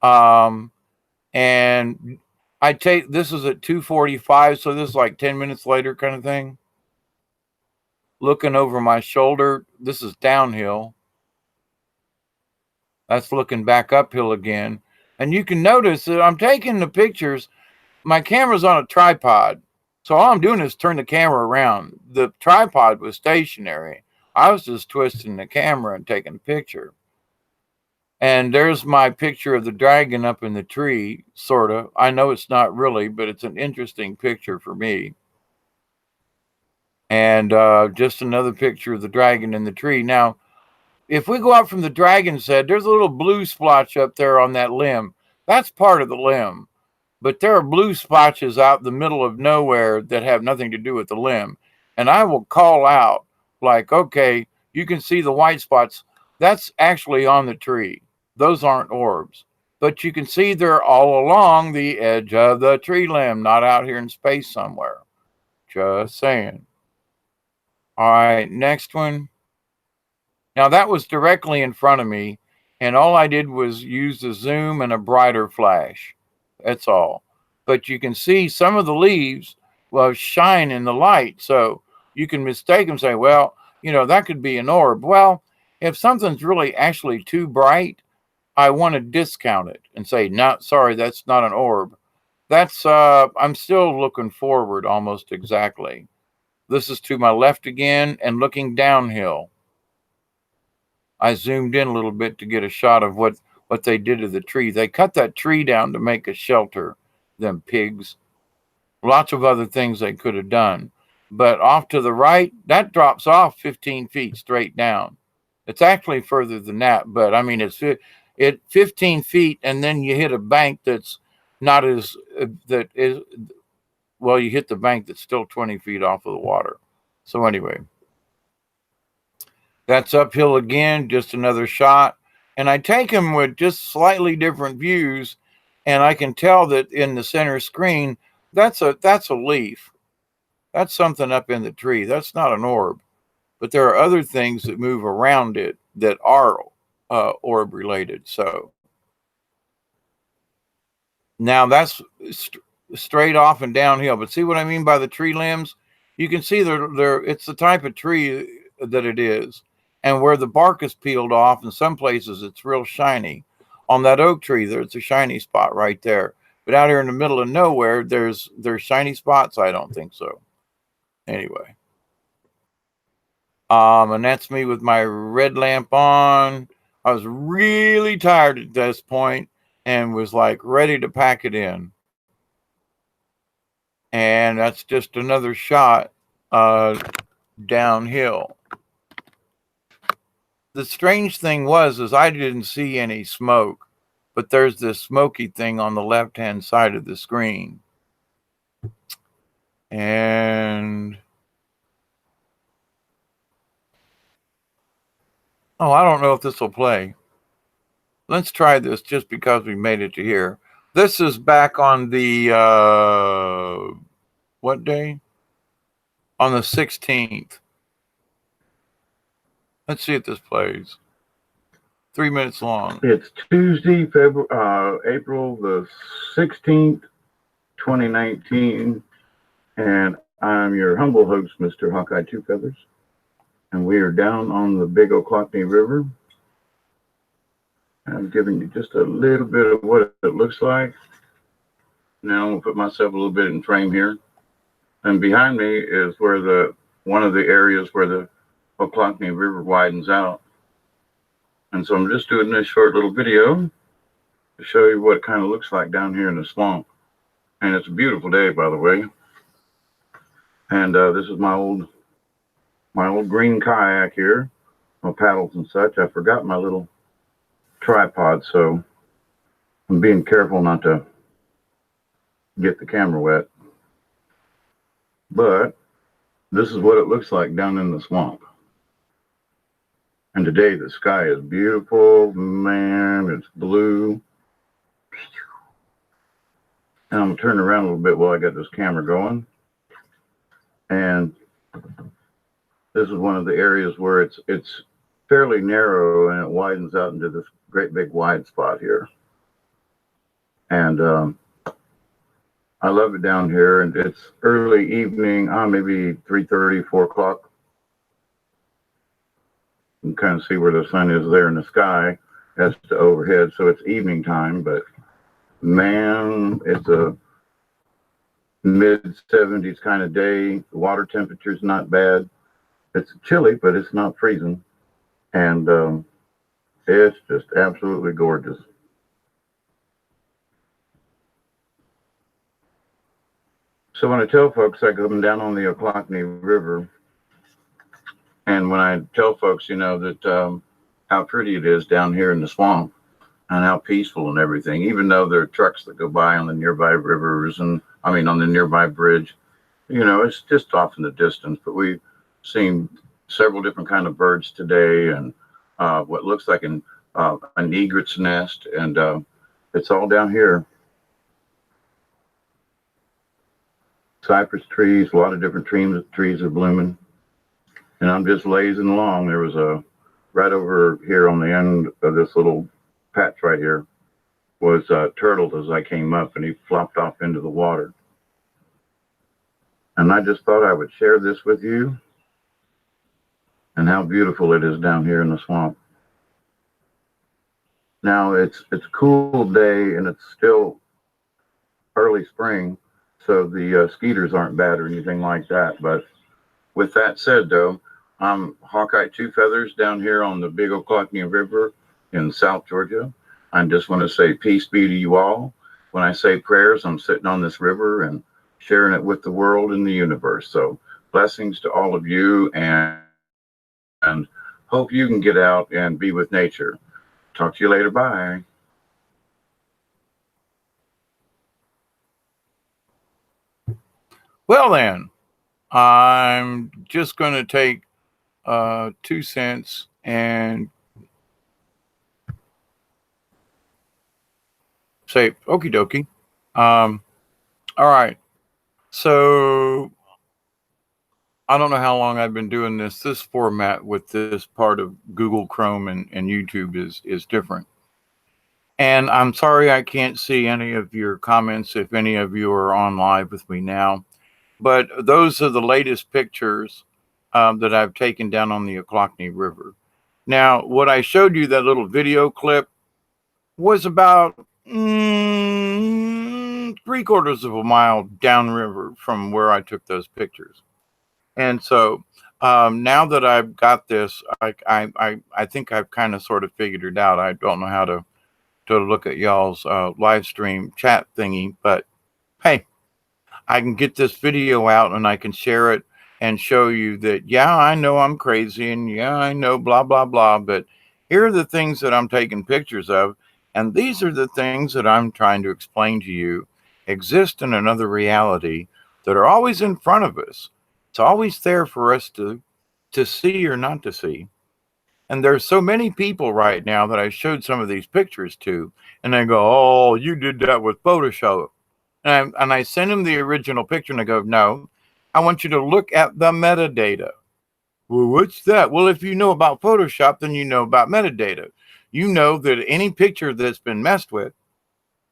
And this is at 2:45, so this is like 10 minutes later kind of thing. Looking over my shoulder, this is downhill. That's looking back uphill again. And you can notice that I'm taking the pictures. My camera's on a tripod. So all I'm doing is turn the camera around. The tripod was stationary. I was just twisting the camera and taking a picture. And there's my picture of the dragon up in the tree, sort of. I know it's not really, but it's an interesting picture for me. And just another picture of the dragon in the tree. Now, if we go out from the dragon's head, there's a little blue splotch up there on that limb. That's part of the limb. But there are blue splotches out in the middle of nowhere that have nothing to do with the limb. And I will call out, like, okay, you can see the white spots. That's actually on the tree. Those aren't orbs. But you can see they're all along the edge of the tree limb, not out here in space somewhere. Just saying. All right, next one. Now that was directly in front of me, and all I did was use the zoom and a brighter flash. That's all. But you can see some of the leaves shine in the light, so you can mistake them, say, well, that could be an orb. Well, if something's really actually too bright, I want to discount it and say, no, sorry, that's not an orb. That's I'm still looking forward almost exactly. This is to my left again and looking downhill. I zoomed in a little bit to get a shot of what they did to the tree. They cut that tree down to make a shelter, them pigs. Lots of other things they could have done. But off to the right, that drops off 15 feet straight down. It's actually further than that, but I mean, it's 15 feet, and then you hit a bank that's not as, you hit the bank that's still 20 feet off of the water. So anyway, that's uphill again, just another shot. And I take them with just slightly different views, and I can tell that in the center screen, that's a leaf. That's something up in the tree. That's not an orb. But there are other things that move around it that are orb related. So now that's straight off and downhill. But see what I mean by the tree limbs? You can see it's the type of tree that it is. And where the bark is peeled off, in some places it's real shiny. On that oak tree, there's a shiny spot right there. But out here in the middle of nowhere, there's shiny spots? I don't think so. Anyway. And that's me with my red lamp on. I was really tired at this point and was like ready to pack it in. And that's just another shot downhill. The strange thing is I didn't see any smoke, but there's this smoky thing on the left-hand side of the screen. And oh, I don't know if this will play. Let's try this just because we made it to here. This is back on the what day? On the 16th. Let's see if this plays. 3 minutes long. It's Tuesday, April the 16th, 2019, and I'm your humble host, Mr. Hawkeye Two Feathers, and we are down on the big Ochlocknee River. I'm giving you just a little bit of what it looks like. Now I'm gonna put myself a little bit in frame here, and behind me is where one of the areas where the Ochlocknee River widens out. And so I'm just doing this short little video to show you what it kind of looks like down here in the swamp. And it's a beautiful day, by the way. And this is my old green kayak here, my paddles and such. I forgot my little tripod, so I'm being careful not to get the camera wet. But this is what it looks like down in the swamp. And today the sky is beautiful, man, it's blue. And I'm gonna turn around a little bit while I got this camera going. And this is one of the areas where it's fairly narrow and it widens out into this great big wide spot here. And I love it down here, and it's early evening, maybe 3:30, 4 o'clock. You can kind of see where the sun is there in the sky as to overhead, so it's evening time, but man, it's a mid-70s kind of day. The water temperature's not bad. It's chilly, but it's not freezing, and it's just absolutely gorgeous. So when I tell folks I come down on the Ochlocknee River, and when I tell folks, you know, that how pretty it is down here in the swamp and how peaceful and everything, even though there are trucks that go by on the nearby rivers and, I mean, on the nearby bridge, you know, it's just off in the distance. But we've seen several different kind of birds today, and what looks like an egret's nest, and it's all down here. Cypress trees, a lot of different trees are blooming. And I'm just lazing along. There was right over here on the end of this little patch right here was turtled as I came up, and he flopped off into the water. And I just thought I would share this with you and how beautiful it is down here in the swamp. Now it's a cool day and it's still early spring, so the skeeters aren't bad or anything like that. But with that said, though, I'm Hawkeye Two Feathers down here on the big Ochlocknee River in South Georgia. I just want to say peace be to you all. When I say prayers, I'm sitting on this river and sharing it with the world and the universe. So blessings to all of you, and hope you can get out and be with nature. Talk to you later. Bye. Well then, I'm just going to take 2 cents and say okie dokie. All right. So I don't know how long I've been doing this. This format with this part of Google Chrome and YouTube is different. And I'm sorry I can't see any of your comments if any of you are on live with me now. But those are the latest pictures that I've taken down on the Ochlocknee River. Now, what I showed you, that little video clip, was about 3/4 of a mile downriver from where I took those pictures. And so now that I've got this, I think I've kind of sort of figured it out. I don't know how to look at y'all's live stream chat thingy, but hey, I can get this video out and I can share it and show you that, yeah, I know I'm crazy and yeah, I know blah, blah, blah, but here are the things that I'm taking pictures of. And these are the things that I'm trying to explain to you exist in another reality that are always in front of us. It's always there for us to see or not to see. And there's so many people right now that I showed some of these pictures to, and they go, "Oh, you did that with Photoshop." And I send them the original picture and I go, "No, I want you to look at the metadata." Well, what's that? Well, if you know about Photoshop, then you know about metadata. You know that any picture that's been messed with,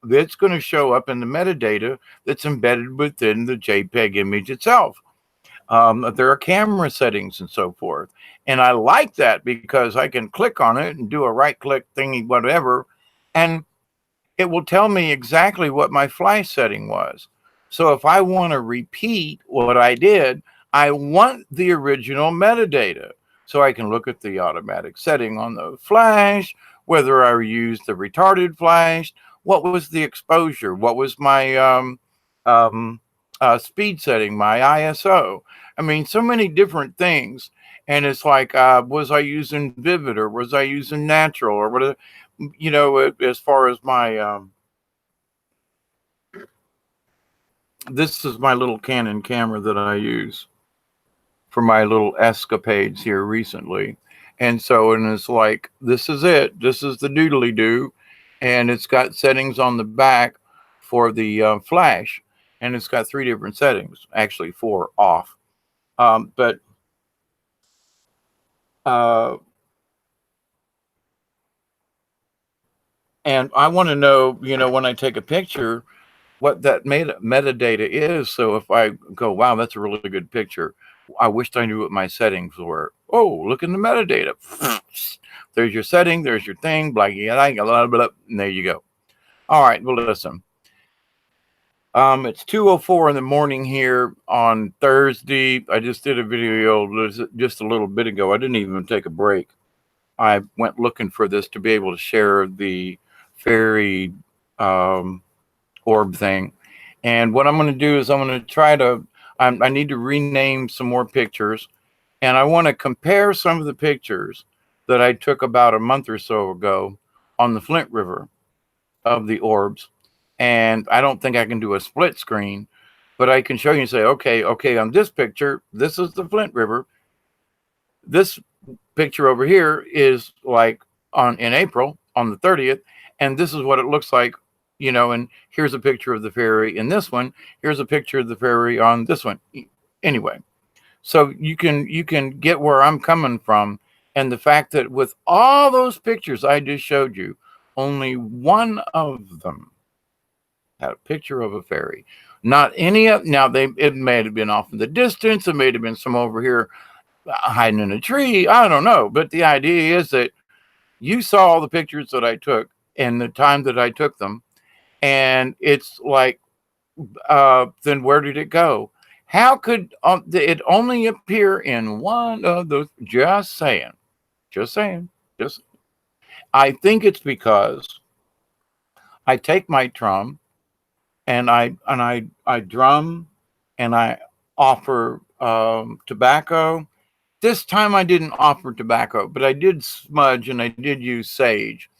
that's going to show up in the metadata that's embedded within the JPEG image itself. There are camera settings and so forth. And I like that because I can click on it and do a right click thingy, whatever, and it will tell me exactly what my flash setting was. So if I want to repeat what I did, I want the original metadata. So I can look at the automatic setting on the flash, whether I used the retarded flash, what was the exposure, what was my um, speed setting, my ISO. I mean, so many different things. And it's like, was I using vivid or was I using natural or whatever? You know, as far as my, this is my little Canon camera that I use for my little escapades here recently. And so, and it's like, this is it. This is the doodly doo. And it's got settings on the back for the flash. And it's got 3 different settings, actually 4 off. But and I want to know, you know, when I take a picture, what that metadata is. So if I go, wow, that's a really good picture, I wished I knew what my settings were. Oh, look in the metadata. There's your setting, there's your thing, blah, blah, blah, blah, and there you go. All right, well, listen. It's 2:04 in the morning here on Thursday. I just did a video just a little bit ago. I didn't even take a break. I went looking for this to be able to share the fairy orb thing. And what I'm going to do is I'm going to try to, I need to rename some more pictures. And I want to compare some of the pictures that I took about a month or so ago on the Flint River of the orbs. And I don't think I can do a split screen, but I can show you and say, okay, on this picture, this is the Flint River. This picture over here is like in April on the 30th. And this is what it looks like, you know, and here's a picture of the ferry in this one. Here's a picture of the ferry on this one. Anyway, so you can get where I'm coming from. And the fact that with all those pictures I just showed you, only one of them had a picture of a ferry. Not any of, now it may have been off in the distance. It may have been some over here hiding in a tree. I don't know. But the idea is that you saw all the pictures that I took and the time that I took them. And it's like, then where did it go? How could it only appear in one of those? Just saying. I think it's because I take my drum and I drum and I offer tobacco. This time I didn't offer tobacco, but I did smudge and I did use sage.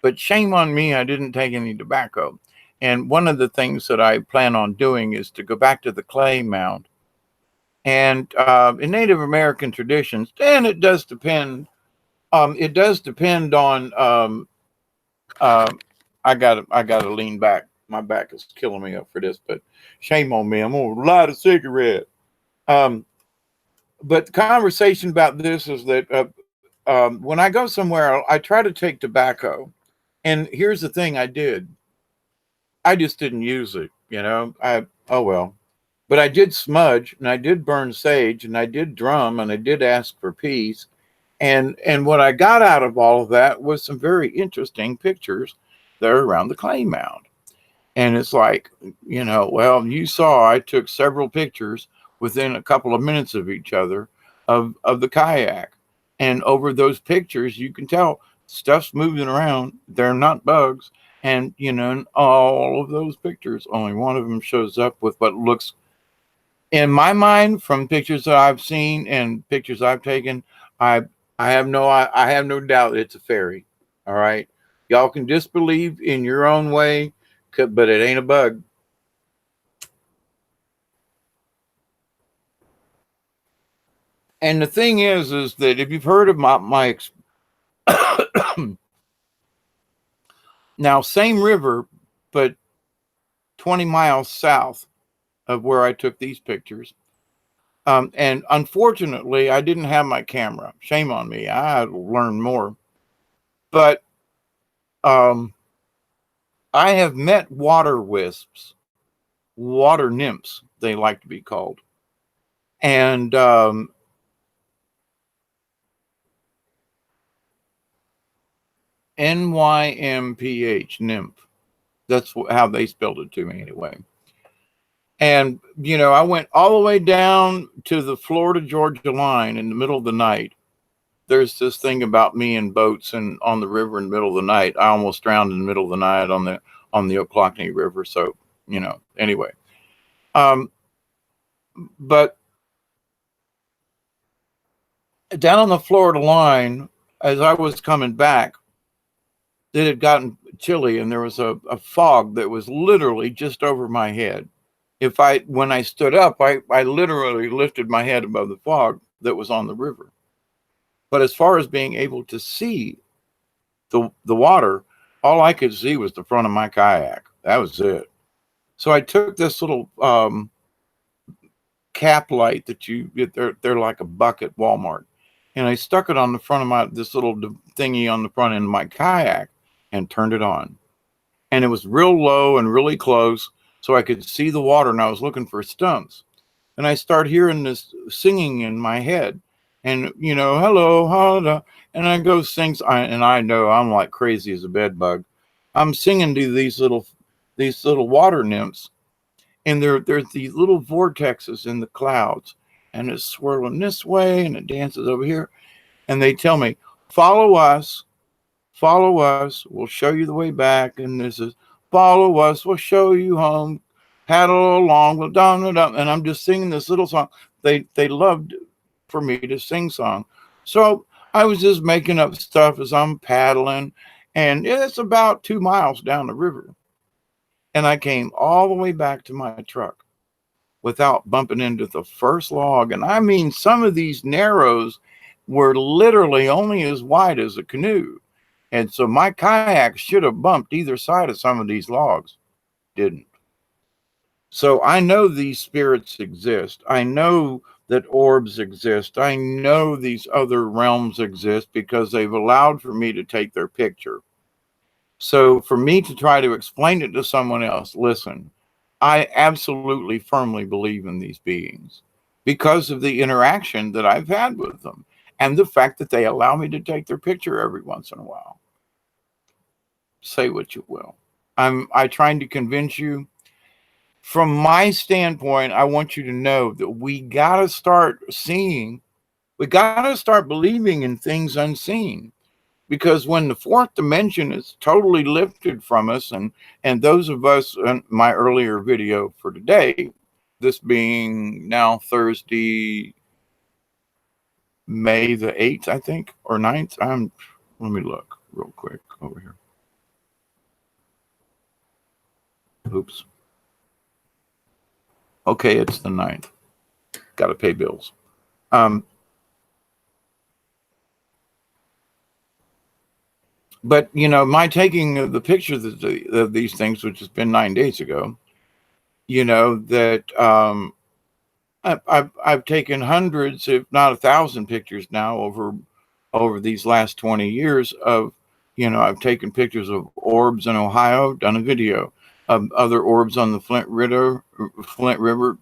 But shame on me, I didn't take any tobacco. And one of the things that I plan on doing is to go back to the clay mound. And in Native American traditions, and it does depend. It does depend on. I gotta lean back. My back is killing me up for this, but shame on me. I'm gonna light a cigarette. But the conversation about this is that when I go somewhere, I try to take tobacco. And here's the thing I did. I just didn't use it, you know. Oh well. But I did smudge, and I did burn sage, and I did drum, and I did ask for peace. And what I got out of all of that was some very interesting pictures that are around the clay mound. And it's like, well, you saw I took several pictures within a couple of minutes of each other of the kayak. And over those pictures, you can tell stuff's moving around. They're not bugs. And, in all of those pictures, only one of them shows up with what looks, in my mind, from pictures that I've seen and pictures I've taken, I I have no doubt it's a fairy. All right. Y'all can disbelieve in your own way, but it ain't a bug. And the thing is that if you've heard of my now same river, but 20 miles south of where I took these pictures. And unfortunately, I didn't have my camera. Shame on me. I had to learn more. But I have met water wisps, water nymphs, they like to be called. And NYMPH, nymph. That's how they spelled it to me anyway. And, I went all the way down to the Florida-Georgia line in the middle of the night. There's this thing about me in boats and on the river in the middle of the night. I almost drowned in the middle of the night on the Ochlocknee River. So, anyway. But down on the Florida line, as I was coming back, it had gotten chilly and there was a fog that was literally just over my head. When I stood up, I literally lifted my head above the fog that was on the river. But as far as being able to see the water, all I could see was the front of my kayak. That was it. So I took this little cap light that they're like a buck at Walmart, and I stuck it on the front of this little thingy on the front end of my kayak and turned it on. And it was real low and really close, so I could see the water, and I was looking for stumps. And I start hearing this singing in my head. And, hello, hello. And I go sing, and I know I'm like crazy as a bed bug. I'm singing to these little water nymphs. And there's these little vortexes in the clouds. And it's swirling this way, and it dances over here. And they tell me, follow us, we'll show you the way back. And this is, follow us, we'll show you home. Paddle along, and I'm just singing this little song. They loved for me to sing song. So I was just making up stuff as I'm paddling, and it's about 2 miles down the river. And I came all the way back to my truck without bumping into the first log. And I mean, some of these narrows were literally only as wide as a canoe. And so my kayak should have bumped either side of some of these logs. Didn't. So I know these spirits exist. I know that orbs exist. I know these other realms exist because they've allowed for me to take their picture. So for me to try to explain it to someone else, listen, I absolutely firmly believe in these beings because of the interaction that I've had with them and the fact that they allow me to take their picture every once in a while. Say what you will. I'm trying to convince you. From my standpoint, I want you to know that we got to start seeing, we got to start believing in things unseen. Because when the fourth dimension is totally lifted from us, and those of us in my earlier video for today, this being now Thursday, May the 8th, I think, or 9th. Let me look real quick over here. Oops. Okay, it's the 9th. Got to pay bills. But, my taking of the pictures of these things, which has been 9 days ago, that I've taken hundreds, if not 1,000 pictures now over these last 20 years of, I've taken pictures of orbs in Ohio, done a video. other orbs on the Flint River,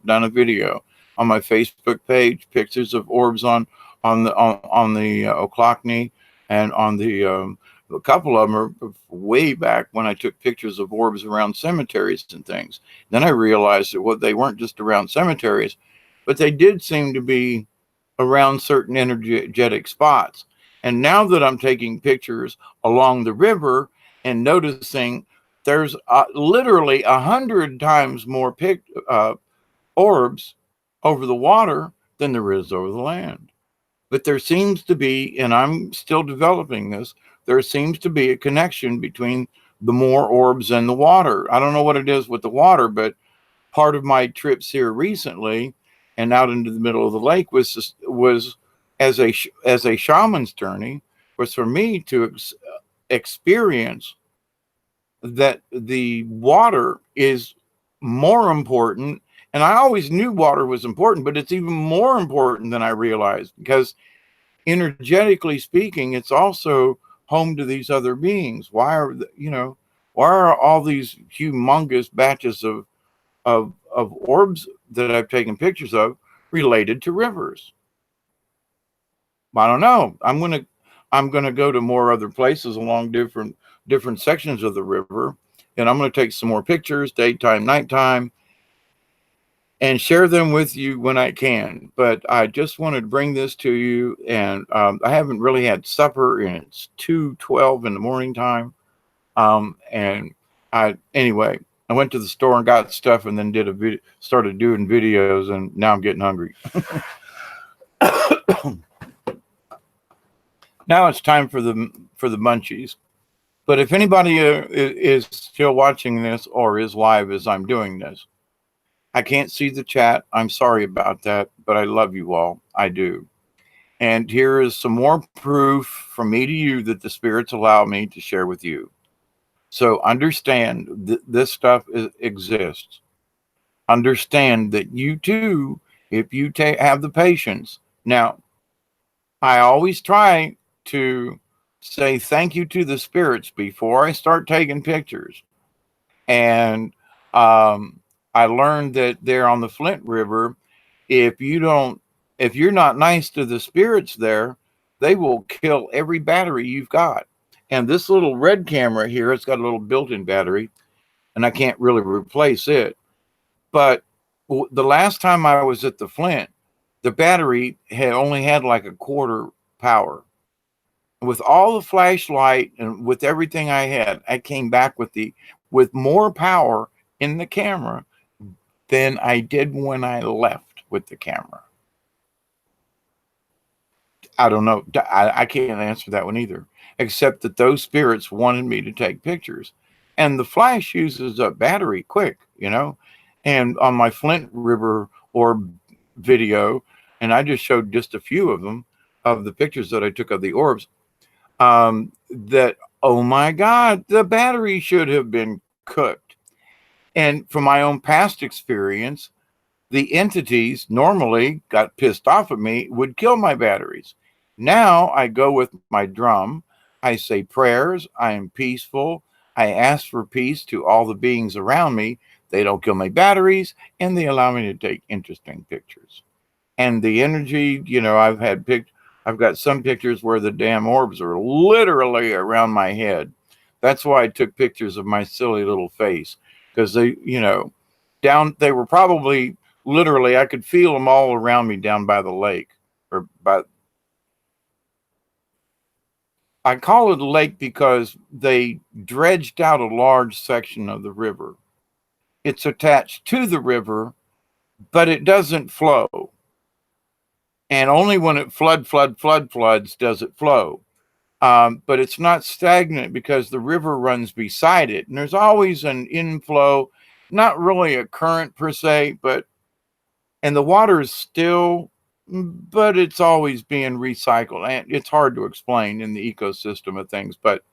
done a video on my Facebook page, pictures of orbs on the Ochlocknee, and on the a couple of them are way back when I took pictures of orbs around cemeteries and things. Then I realized that they weren't just around cemeteries, but they did seem to be around certain energetic spots. And now that I'm taking pictures along the river and noticing there's literally 100 times more orbs over the water than there is over the land. But there seems to be, and I'm still developing this, there seems to be a connection between the more orbs and the water. I don't know what it is with the water, but part of my trips here recently and out into the middle of the lake was as a shaman's journey, was for me to experience that the water is more important. And I always knew water was important, but it's even more important than I realized, because energetically speaking, it's also home to these other beings. Why are all these humongous batches of orbs that I've taken pictures of related to rivers? I don't know. I'm gonna go to more other places along different sections of the river, and I'm gonna take some more pictures, daytime, nighttime, and share them with you when I can. But I just wanted to bring this to you, and I haven't really had supper, and it's 2:12 in the morning time. And anyway, I went to the store and got stuff, and then started doing videos, and now I'm getting hungry. Now it's time for the munchies. But if anybody is still watching this or is live as I'm doing this, I can't see the chat. I'm sorry about that, but I love you all. I do. And here is some more proof from me to you that the spirits allow me to share with you. So understand this stuff exists. Understand that you too, if you have the patience. Now, I always try to say thank you to the spirits before I start taking pictures. And I learned that there on the Flint River, if you're not nice to the spirits there, they will kill every battery you've got. And this little red camera here, it's got a little built-in battery, and I can't really replace it. But the last time I was at the Flint, the battery had only had like a quarter power. With all the flashlight and with everything I had, I came back with more power in the camera than I did when I left with the camera. I don't know. I can't answer that one either, except that those spirits wanted me to take pictures. And the flash uses up battery quick, And on my Flint River orb video, and I just showed just a few of them, of the pictures that I took of the orbs, that, oh my God, the battery should have been cooked. And from my own past experience, the entities normally got pissed off at me, would kill my batteries. Now I go with my drum, I say prayers, I am peaceful, I ask for peace to all the beings around me. They don't kill my batteries, and they allow me to take interesting pictures. And the energy, I've got some pictures where the damn orbs are literally around my head. That's why I took pictures of my silly little face, because they were probably literally, I could feel them all around me down by the lake, I call it a lake because they dredged out a large section of the river. It's attached to the river, but it doesn't flow. And only when it floods does it flow. But it's not stagnant because the river runs beside it. And there's always an inflow, not really a current per se, and the water is still, but it's always being recycled. And it's hard to explain in the ecosystem of things. But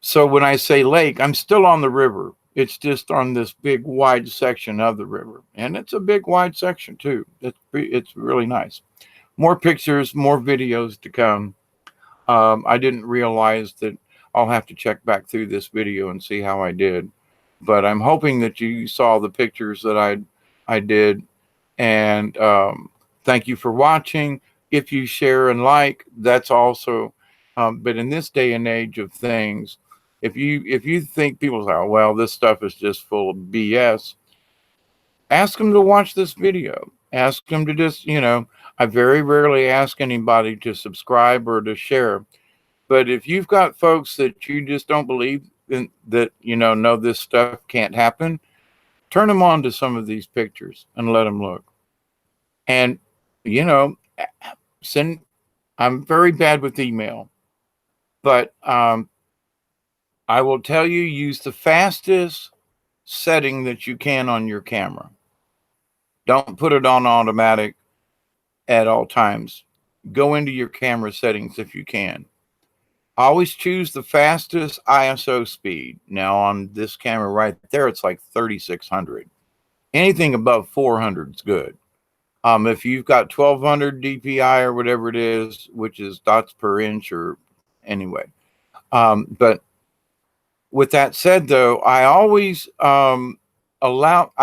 so when I say lake, I'm still on the river. It's just on this big wide section of the river. And it's a big wide section too. It's really nice. More pictures, more videos to come. I didn't realize that I'll have to check back through this video and see how I did. but I'm hoping that you saw the pictures that I did. And thank you for watching. If you share and like, that's also. But in this day and age of things, if you think people say, oh, well, this stuff is just full of BS, ask them to watch this video. Ask them to just, I very rarely ask anybody to subscribe or to share. But if you've got folks that you just don't believe in, that, know this stuff can't happen, turn them on to some of these pictures and let them look. And, you know, send, I'm very bad with email, but I will tell you, use the fastest setting that you can on your camera. Don't put it on automatic at all times. Go into your camera settings if you can. Always choose the fastest ISO speed. Now on this camera right there, it's like 3600. Anything above 400 is good. If you've got 1200 DPI or whatever it is, which is dots per inch or anyway. But with that said, though, I always I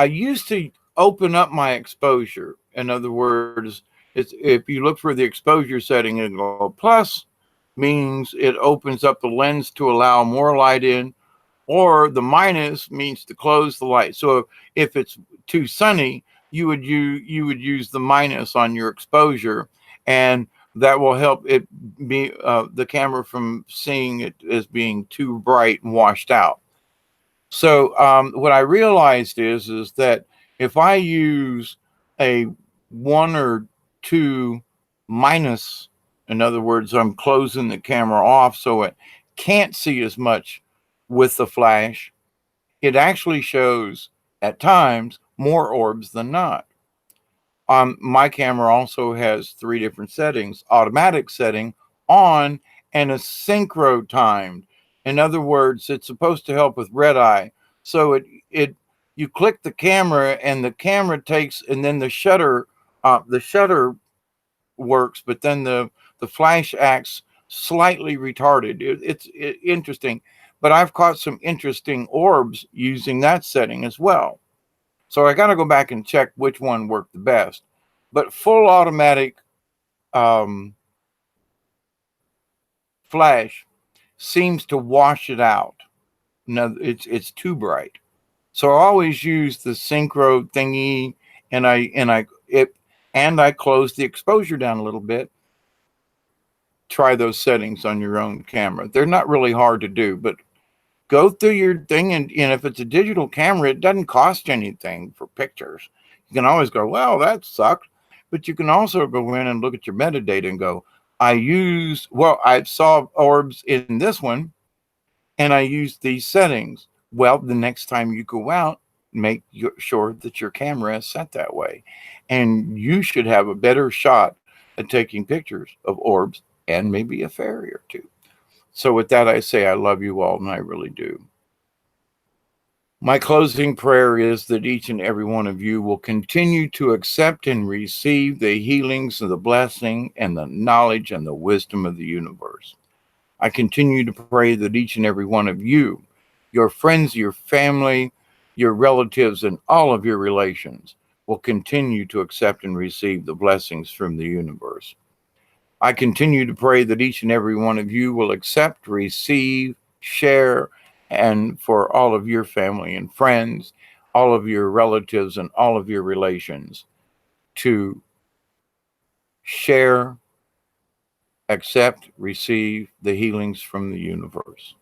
used to open up my exposure. In other words, if you look for the exposure setting and go plus, means it opens up the lens to allow more light in, or the minus means to close the light. So if it's too sunny, you would use the minus on your exposure, and that will help it be the camera from seeing it as being too bright and washed out. So what I realized is that if I use a 1 or 2 minus, in other words, I'm closing the camera off so it can't see as much with the flash, it actually shows at times more orbs than not. My camera also has 3 different settings: automatic setting, on, and a synchro timed. In other words, it's supposed to help with red eye. So you click the camera and the camera takes, and then the shutter works, but then the flash acts slightly retarded. It's interesting, but I've caught some interesting orbs using that setting as well. So I got to go back and check which one worked the best. But full automatic flash seems to wash it out. No, it's too bright. So I always use the synchro thingy, and I close the exposure down a little bit. Try those settings on your own camera. They're not really hard to do, but go through your thing, and if it's a digital camera, it doesn't cost anything for pictures. You can always go, well, that sucked. But you can also go in and look at your metadata and go, I saw orbs in this one, and I used these settings. Well, the next time you go out, make sure that your camera is set that way. And you should have a better shot at taking pictures of orbs and maybe a fairy or two. So with that, I say I love you all, and I really do. My closing prayer is that each and every one of you will continue to accept and receive the healings and the blessing and the knowledge and the wisdom of the universe. I continue to pray that each and every one of you, your friends, your family, your relatives, and all of your relations will continue to accept and receive the blessings from the universe. I continue to pray that each and every one of you will accept, receive, share, and for all of your family and friends, all of your relatives, and all of your relations to share, accept, receive the healings from the universe.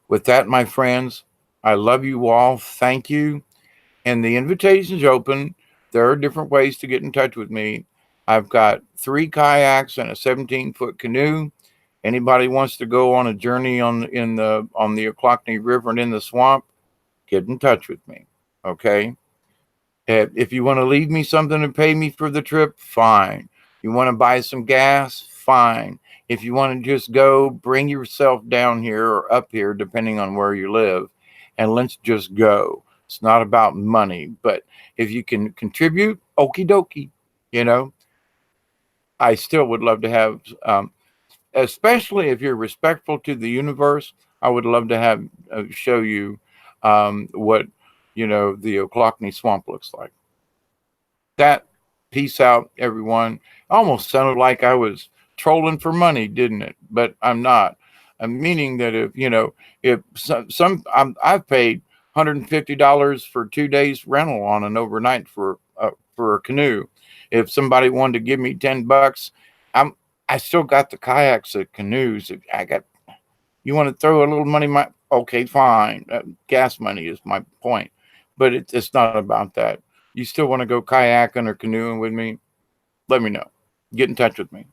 With that, my friends, I love you all. Thank you. And the invitation's open. There are different ways to get in touch with me. I've got 3 kayaks and a 17-foot canoe. Anybody wants to go on a journey on the Ochlocknee River and in the swamp, get in touch with me. Okay? If you want to leave me something and pay me for the trip, fine. You want to buy some gas, fine. If you want to just go, bring yourself down here or up here, depending on where you live, and let's just go. It's not about money, but if you can contribute, okie dokie. I still would love to have, especially if you're respectful to the universe, I would love to have show you what, the Ochlocknee swamp looks like. That, peace out, everyone. Almost sounded like I was trolling for money, didn't it? But I'm not. I'm meaning that if I've paid $150 for 2 days rental on an overnight for a canoe. If somebody wanted to give me $10, I still got the kayaks and canoes. You want to throw a little money? Okay, fine. Gas money is my point, but it's not about that. You still want to go kayaking or canoeing with me? Let me know. Get in touch with me.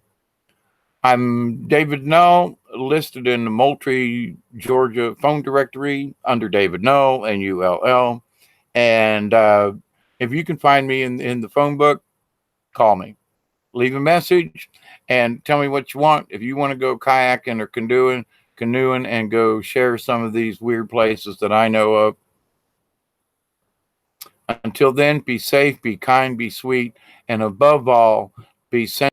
I'm David Null, listed in the Moultrie, Georgia phone directory under David Null, Null. And if you can find me in the phone book, call me. Leave a message and tell me what you want. If you want to go kayaking or canoeing and go share some of these weird places that I know of. Until then, be safe, be kind, be sweet, and above all, be sensitive.